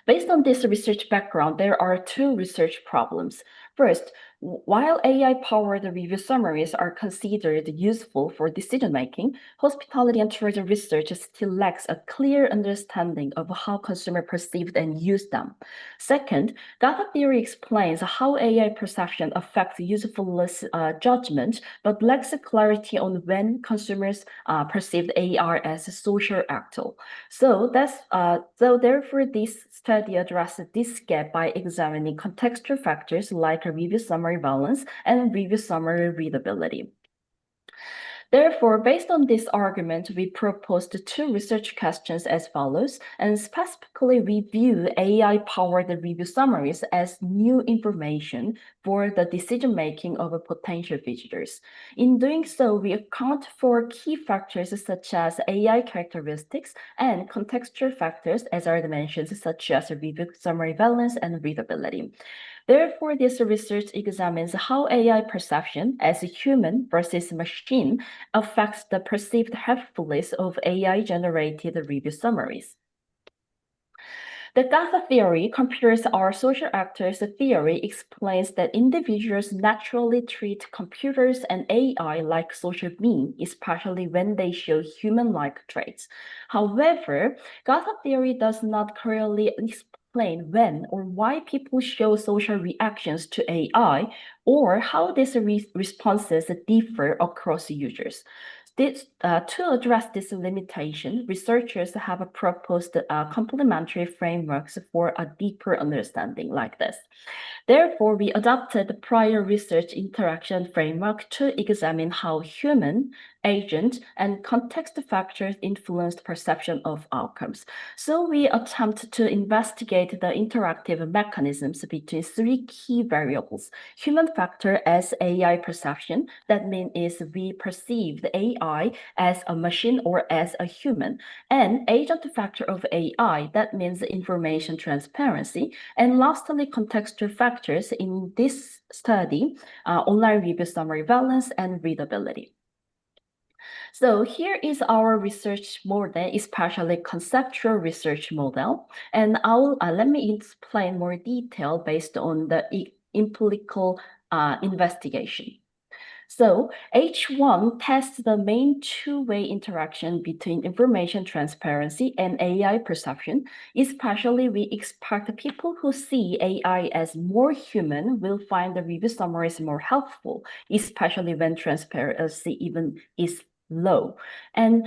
Based on this research background, there are two research problems. First, while AI-powered review summaries are considered useful for decision-making, hospitality and tourism research still lacks a clear understanding of how consumers perceive and use them. Second, Gotha theory explains how AI perception affects usefulness judgment, but lacks clarity on when consumers perceive AI as a social actor. So therefore this study addresses this gap by examining contextual factors like review summary balance and review summary readability. Therefore, based on this argument, we proposed two research questions as follows, and specifically review AI-powered review summaries as new information for the decision-making of potential visitors. In doing so, we account for key factors such as AI characteristics and contextual factors, as already mentioned, such as review summary balance and readability. Therefore, this research examines how AI perception as a human versus machine affects the perceived helpfulness of AI-generated review summaries. The Gotha theory compares our social actors theory explains that individuals naturally treat computers and AI like social beings, especially when they show human-like traits. However, Gotha theory does not clearly explain when or why people show social reactions to AI or how these responses differ across users. To address this limitation, researchers have proposed complementary frameworks for a deeper understanding like this. Therefore, we adopted the prior research interaction framework to examine how human, agent, and context factors influenced perception of outcomes. So we attempt to investigate the interactive mechanisms between three key variables. Human factor as AI perception, that means we perceive the AI as a machine or as a human, and agent factor of AI, that means information transparency, and lastly, contextual factors in this study, online review summary balance and readability. So here is our research model, especially conceptual research model, and let me explain more detail based on the empirical investigation. So H1 tests the main two-way interaction between information transparency and AI perception. Especially, we expect people who see AI as more human will find the review summaries more helpful, especially when transparency even is low. And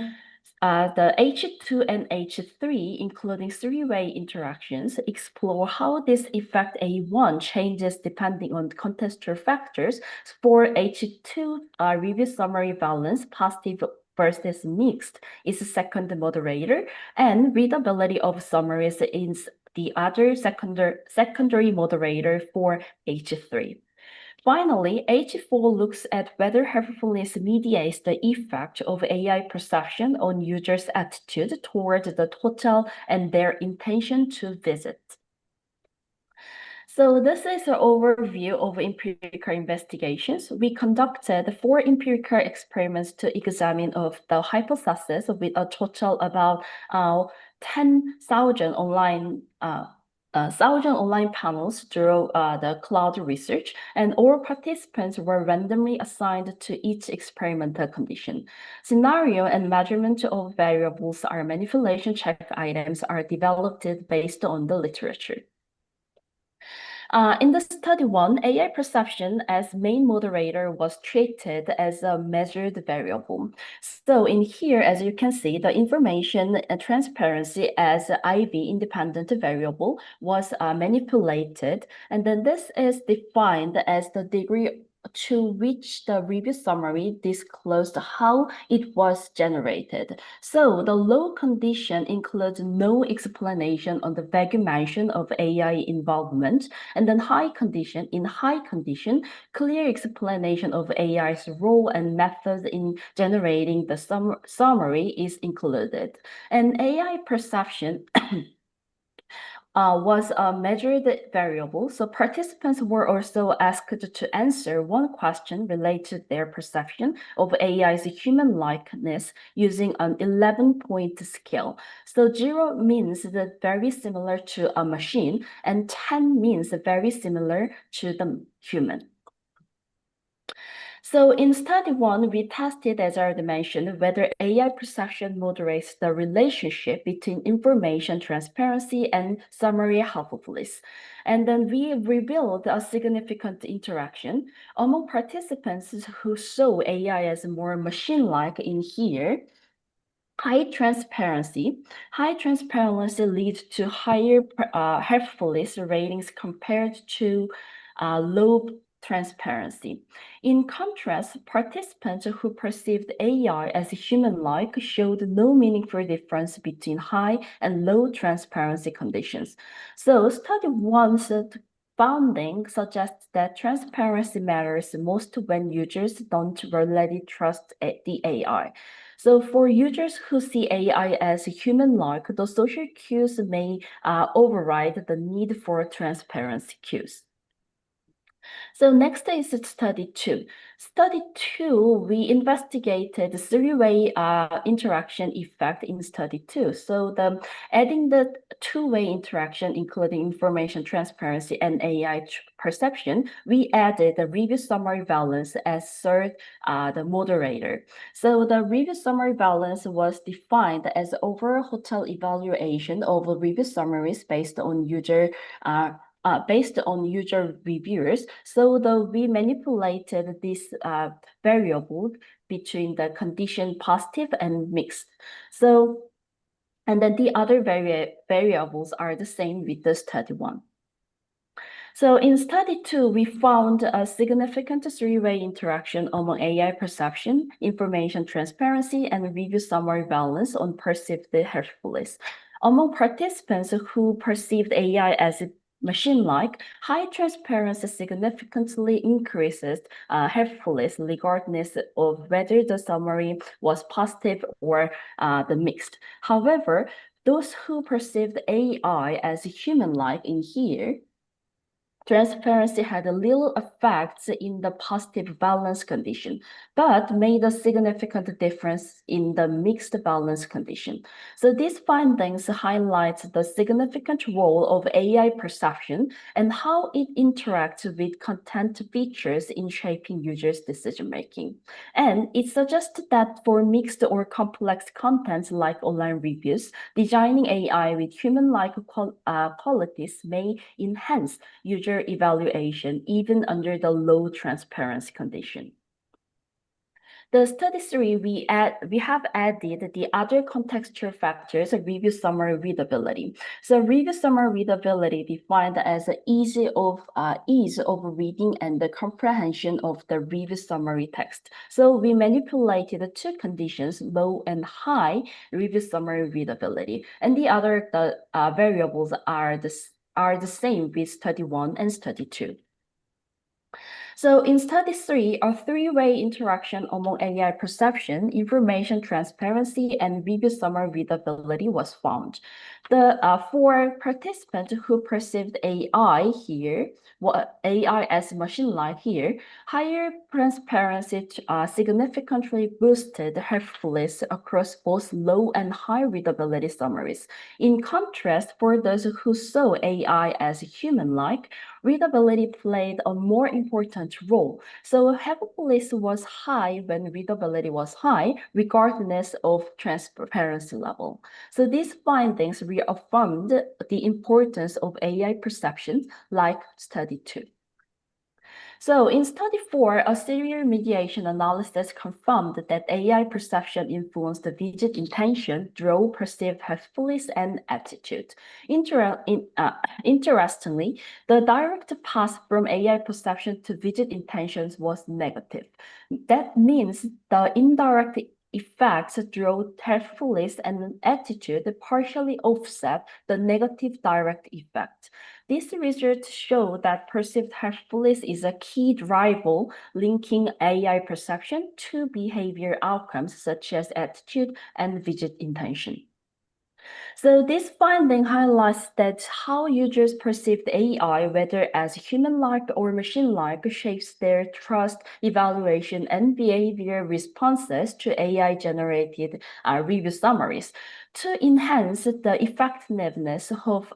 the H2 and H3, including three-way interactions, explore how this effect A1 changes depending on contextual factors. For H2, review summary balance, positive versus mixed, is the second moderator, and readability of summaries is the other secondary moderator for H3. Finally, H4 looks at whether helpfulness mediates the effect of AI perception on users' attitude toward the hotel and their intention to visit. So this is an overview of empirical investigations. We conducted 4 empirical experiments to examine of the hypothesis with a total about 10,000 online 1,000 online panels through the cloud research, and all participants were randomly assigned to each experimental condition. Scenario and measurement of variables are manipulation check items are developed based on the literature. In the study 1, AI perception as main moderator was treated as a measured variable. So in here, as you can see, the information and transparency as IV independent variable was manipulated. And then this is defined as the degree to which the review summary disclosed how it was generated. So the low condition includes no explanation on the vague mention of AI involvement, and then high condition, clear explanation of AI's role and methods in generating the summary is included. And AI perception was a measured variable. So participants were also asked to answer one question related to their perception of AI's human likeness using an 11-point scale. So 0 means that very similar to a machine, and 10 means very similar to the human. So in study 1, we tested, as I already mentioned, whether AI perception moderates the relationship between information transparency and summary helpfulness. And then we revealed a significant interaction among participants who saw AI as more machine-like in here. High transparency leads to higher helpfulness ratings compared to low transparency. In contrast, participants who perceived AI as human-like showed no meaningful difference between high and low transparency conditions. So study 1's finding suggests that transparency matters most when users don't really trust the AI. So for users who see AI as human-like, the social cues may override the need for transparency cues. So next is study 2. Study 2, we investigated the three-way interaction effect in study 2. So adding the two-way interaction, including information transparency and AI perception, we added the review summary balance as third, the moderator. So the review summary balance was defined as overall hotel evaluation of review summaries based on user reviews. So we manipulated this variable between the condition positive and mixed. So, and then the other variables are the same with the study 1. So in study 2, we found a significant three-way interaction among AI perception, information transparency, and review summary balance on perceived helpfulness. Among participants who perceived AI as machine-like, high transparency significantly increases helpfulness regardless of whether the summary was positive or the mixed. However, those who perceived AI as human-like in here, transparency had a little effect in the positive balance condition, but made a significant difference in the mixed balance condition. So these findings highlight the significant role of AI perception and how it interacts with content features in shaping users' decision-making. And it suggests that for mixed or complex contents like online reviews, designing AI with human-like qualities may enhance user evaluation even under the low transparency condition. The study 3, we have added the other contextual factors of review summary readability. So review summary readability defined as ease of reading and the comprehension of the review summary text. So we manipulated two conditions, low and high review summary readability, and the other variables are the same with study 1 and study 2. So in study 3, a three-way interaction among AI perception, information transparency, and review summary readability was found. For participants who perceived AI as machine-like here, higher transparency significantly boosted helpfulness across both low and high readability summaries. In contrast, for those who saw AI as human-like, readability played a more important important role. So hyperpolis was high when readability was high, regardless of transparency level. So these findings reaffirmed the importance of AI perceptions like study 2. So in study 4, a serial mediation analysis confirmed that AI perception influenced the visit intention, drove perceived helpfulness and attitude. Interestingly, the direct path from AI perception to visit intentions was negative. That means the indirect effects drove helpfulness and attitude partially offset the negative direct effect. These results show that perceived helpfulness is a key driver linking AI perception to behavior outcomes such as attitude and visit intention. So this finding highlights that how users perceive the AI, whether as human-like or machine-like, shapes their trust, evaluation, and behavior responses to AI-generated review summaries. To enhance the effectiveness of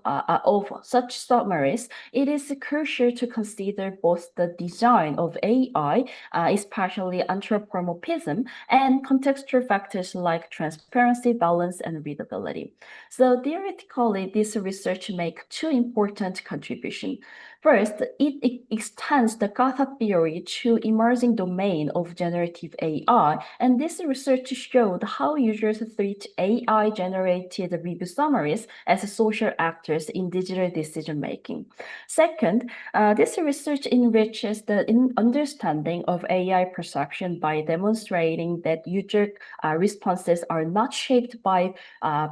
such summaries, it is crucial to consider both the design of AI, especially anthropomorphism, and contextual factors like transparency, balance, and readability. So theoretically, this research makes two important contributions. First, it extends the Gatha theory to emerging domain of generative AI, and this research showed how users treat AI-generated review summaries as social actors in digital decision-making. Second, this research enriches the understanding of AI perception by demonstrating that user responses are not shaped by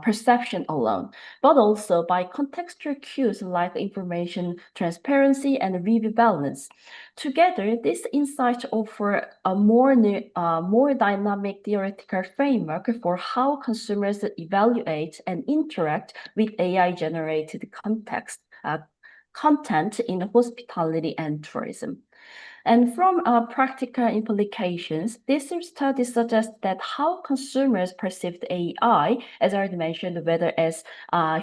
perception alone, but also by contextual cues like information transparency and review balance. Together, these insights offer a more dynamic theoretical framework for how consumers evaluate and interact with AI-generated content in hospitality and tourism. And from practical implications, this study suggests that how consumers perceive AI, as I mentioned, whether as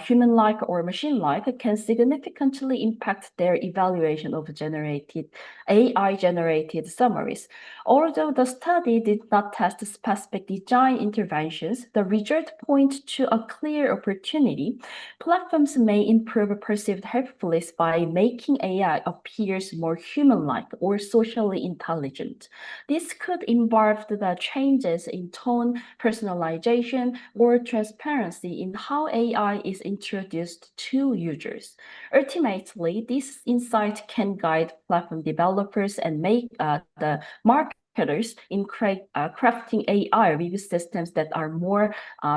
human-like or machine-like, can significantly impact their evaluation of AI-generated summaries. Although the study did not test specific design interventions, the result points to a clear opportunity. Platforms may improve perceived helpfulness by making AI appears more human-like or socially intelligent. This could involve the changes in tone, personalization, or transparency in how AI is introduced to users. Ultimately, this insight can guide platform developers and make the marketers in crafting AI review systems that are more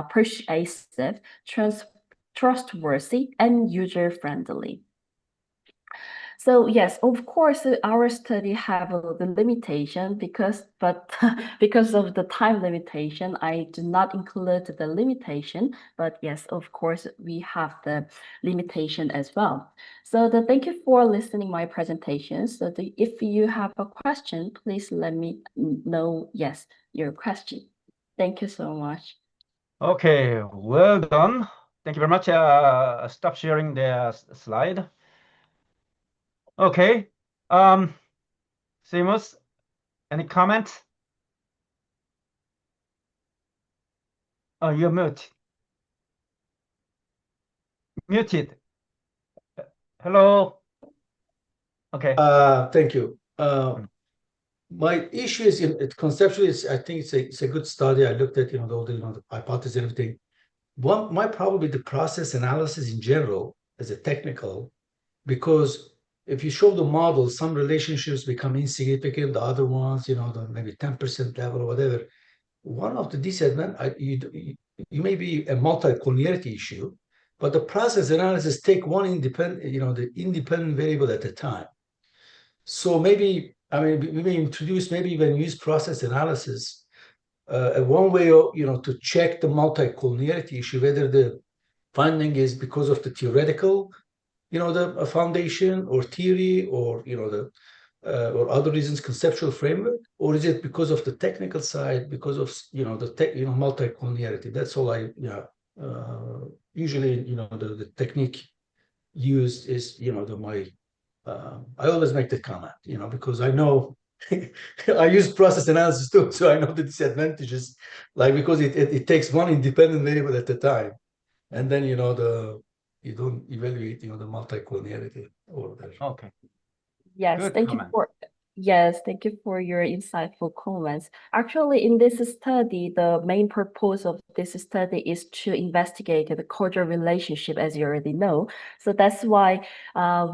persuasive, trustworthy, and user-friendly. So yes, of course, our study have the limitation because of the time limitation, I do not include the limitation. But yes, of course, we have the limitation as well. So thank you for listening my presentation. So if you have a question, please let me know. Yes, your question. Thank you so much. Okay, well done. Thank you very much. Stop sharing the slide. Okay. Seyhmus, any comment? Oh, you're muted. Hello. Okay. Thank you. My issue is conceptually, I think it's a good study. I looked at all the hypothesis and everything. My problem with the process analysis in general as a technical, because if you show the model, some relationships become insignificant, the other ones, the maybe 10% level or whatever. One of the disadvantages, you may be a multi-collinearity issue, but the process analysis take one independent, the independent variable at a time. So maybe, we may introduce, maybe when you use process analysis, one way of, to check the multi-collinearity issue, whether the finding is because of the theoretical, the foundation or theory or, or other reasons, conceptual framework, or is it because of the technical side, because of, the multi-collinearity? That's all usually, the technique used is, my I always make the comment, because I know I use process analysis too, so I know the disadvantages, like because it takes one independent variable at a time, and then you don't evaluate the multi-collinearity over there. Okay. Yes, Good thank comment. you for thank you for your insightful comments. Actually, in this study, the main purpose of this study is to investigate the causal relationship, as you already know. So that's why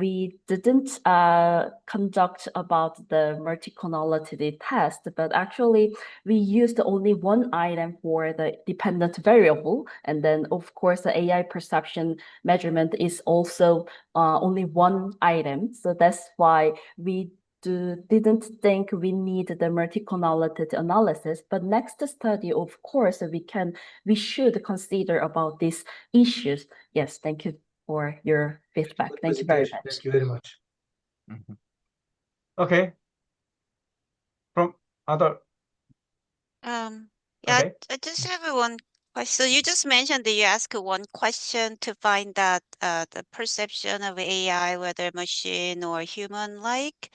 we didn't conduct about the multicollinearity test, but actually we used only one item for the dependent variable, and then of course the AI perception measurement is also only one item. So that's why we didn't think we need the multicollinearity analysis, but next study, of course, we should consider about these issues. Yes, thank you for your feedback. Good Thank you very presentation. much. Thank you very much. Okay. From other. Yeah, Okay. I just have one question. So you just mentioned that you ask one question to find that the perception of AI, whether machine or human-like.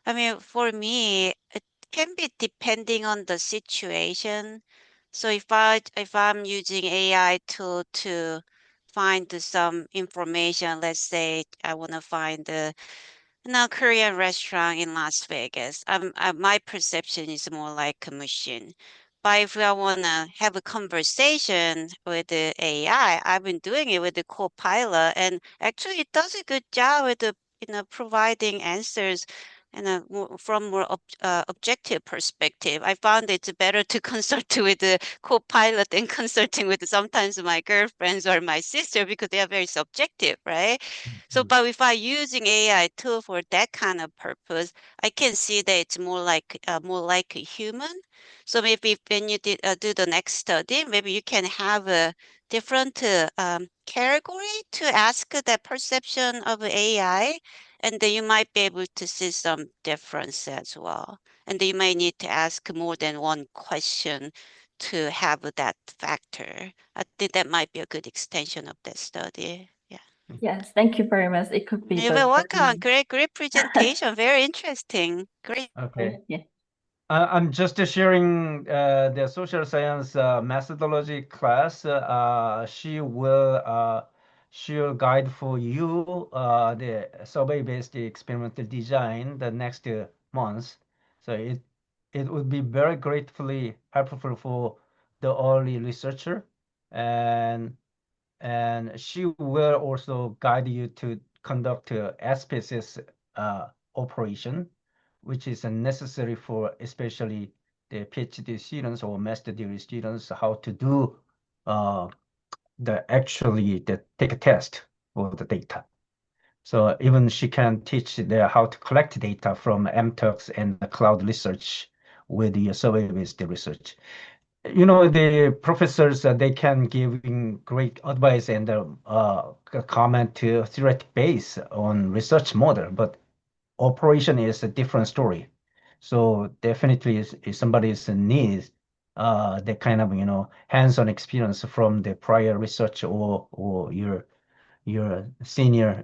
I mean, for me, it can be depending on the situation. So if I'm using AI tool to find some information, let's say I want to find the Korean restaurant in Las Vegas. My perception is more like a machine. But if I want to have a conversation with the AI, I've been doing it with the Copilot, and actually it does a good job with the, providing answers and from more objective perspective. I found it's better to consult with the Copilot than consulting with sometimes my girlfriends or my sister because they are very subjective, right? So, but if I using AI tool for that kind of purpose, I can see that it's more like a human. So maybe when you do the next study, maybe you can have a different category to ask that perception of AI, and then you might be able to see some difference as well. And then you might need to ask more than one question to have that factor. I think that might be a good extension of that study. Yeah. Yes, thank you very much. It could be You're the welcome. Great presentation. Very interesting. Great. Okay. yeah. I'm just sharing the social science methodology class. She'll guide for you the survey-based experimental design the next month. So it would be very gratefully helpful for the early researcher, and she will also guide you to conduct a SPSS operation, which is necessary for especially the PhD students or master degree students, how to do take a test for the data. So even she can teach how to collect data from MTurks and the cloud research with the survey-based research. The professors, they can give great advice and comment to theoretic base on research model, but operation is a different story. So definitely if somebody needs the kind of, hands-on experience from the prior research or your senior,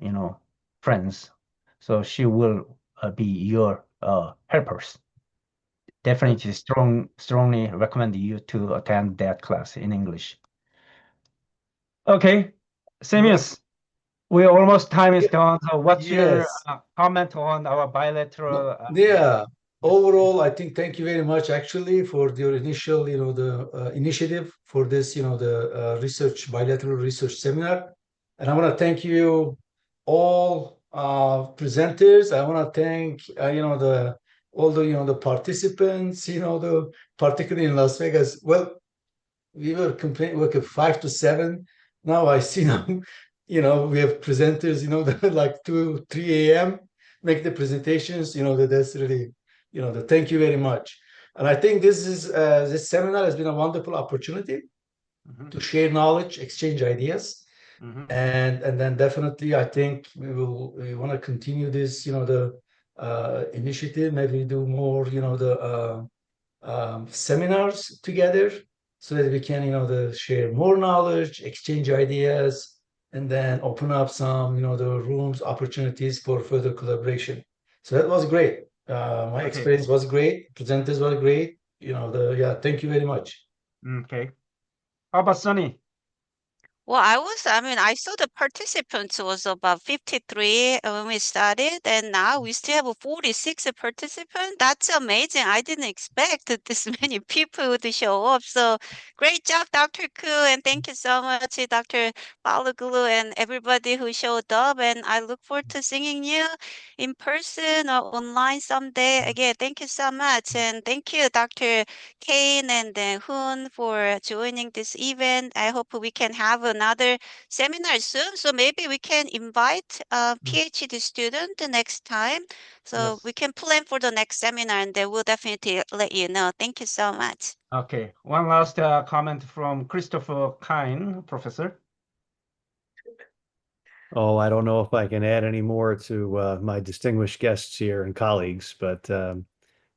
friends. So she will be your helpers. Definitely strongly recommend you to attend that class in English. Okay, Seyhmus, we almost time is gone. So what's your Yes. comment on our bilateral? Yeah. Overall, I think thank you very much actually for your initial, the initiative for this, the bilateral research seminar. And I want to thank you all presenters. I want to thank, all the participants, particularly in Las Vegas. Well, we were work at 5 to 7. Now I see now, we have presenters, like 2, 3 a.m. make the presentations, that's really, thank you very much. And I think this seminar has been a wonderful opportunity to share knowledge, exchange ideas. And then definitely I think we want to continue this, the initiative, maybe do more, the seminars together so that we can, share more knowledge, exchange ideas, and then open up some, the rooms, opportunities for further collaboration. So that was great. My experience was great. Presenters were great. Thank you very much. Okay. How about Sunny? Well, I saw the participants was about 53 when we started, and now we still have 46 participants. That's amazing. I didn't expect that this many people would show up. So great job, Dr. Koo, and thank you so much, Dr. Baloglu, and everybody who showed up. And I look forward to seeing you in person or online someday. Again, thank you so much. And thank you, Dr. Cain and Hoon for joining this event. I hope we can have another seminar soon. So maybe we can invite a PhD student the next time. So we can plan for the next seminar and they will definitely let you know. Thank you so much. Okay. One last comment from Christopher Cain, Professor. Oh, I don't know if I can add any more to my distinguished guests here and colleagues, but I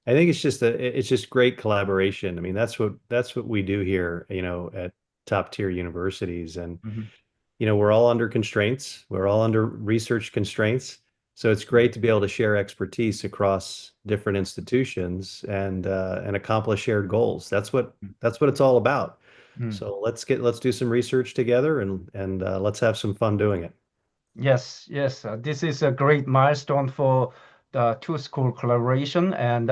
think it's just great collaboration. I mean, that's what we do here, at top tier universities, and we're all under constraints. We're all under research constraints. So it's great to be able to share expertise across different institutions and accomplish shared goals. That's what it's all about. So let's do some research together and let's have some fun doing it. Yes. This is a great milestone for the two-school collaboration, and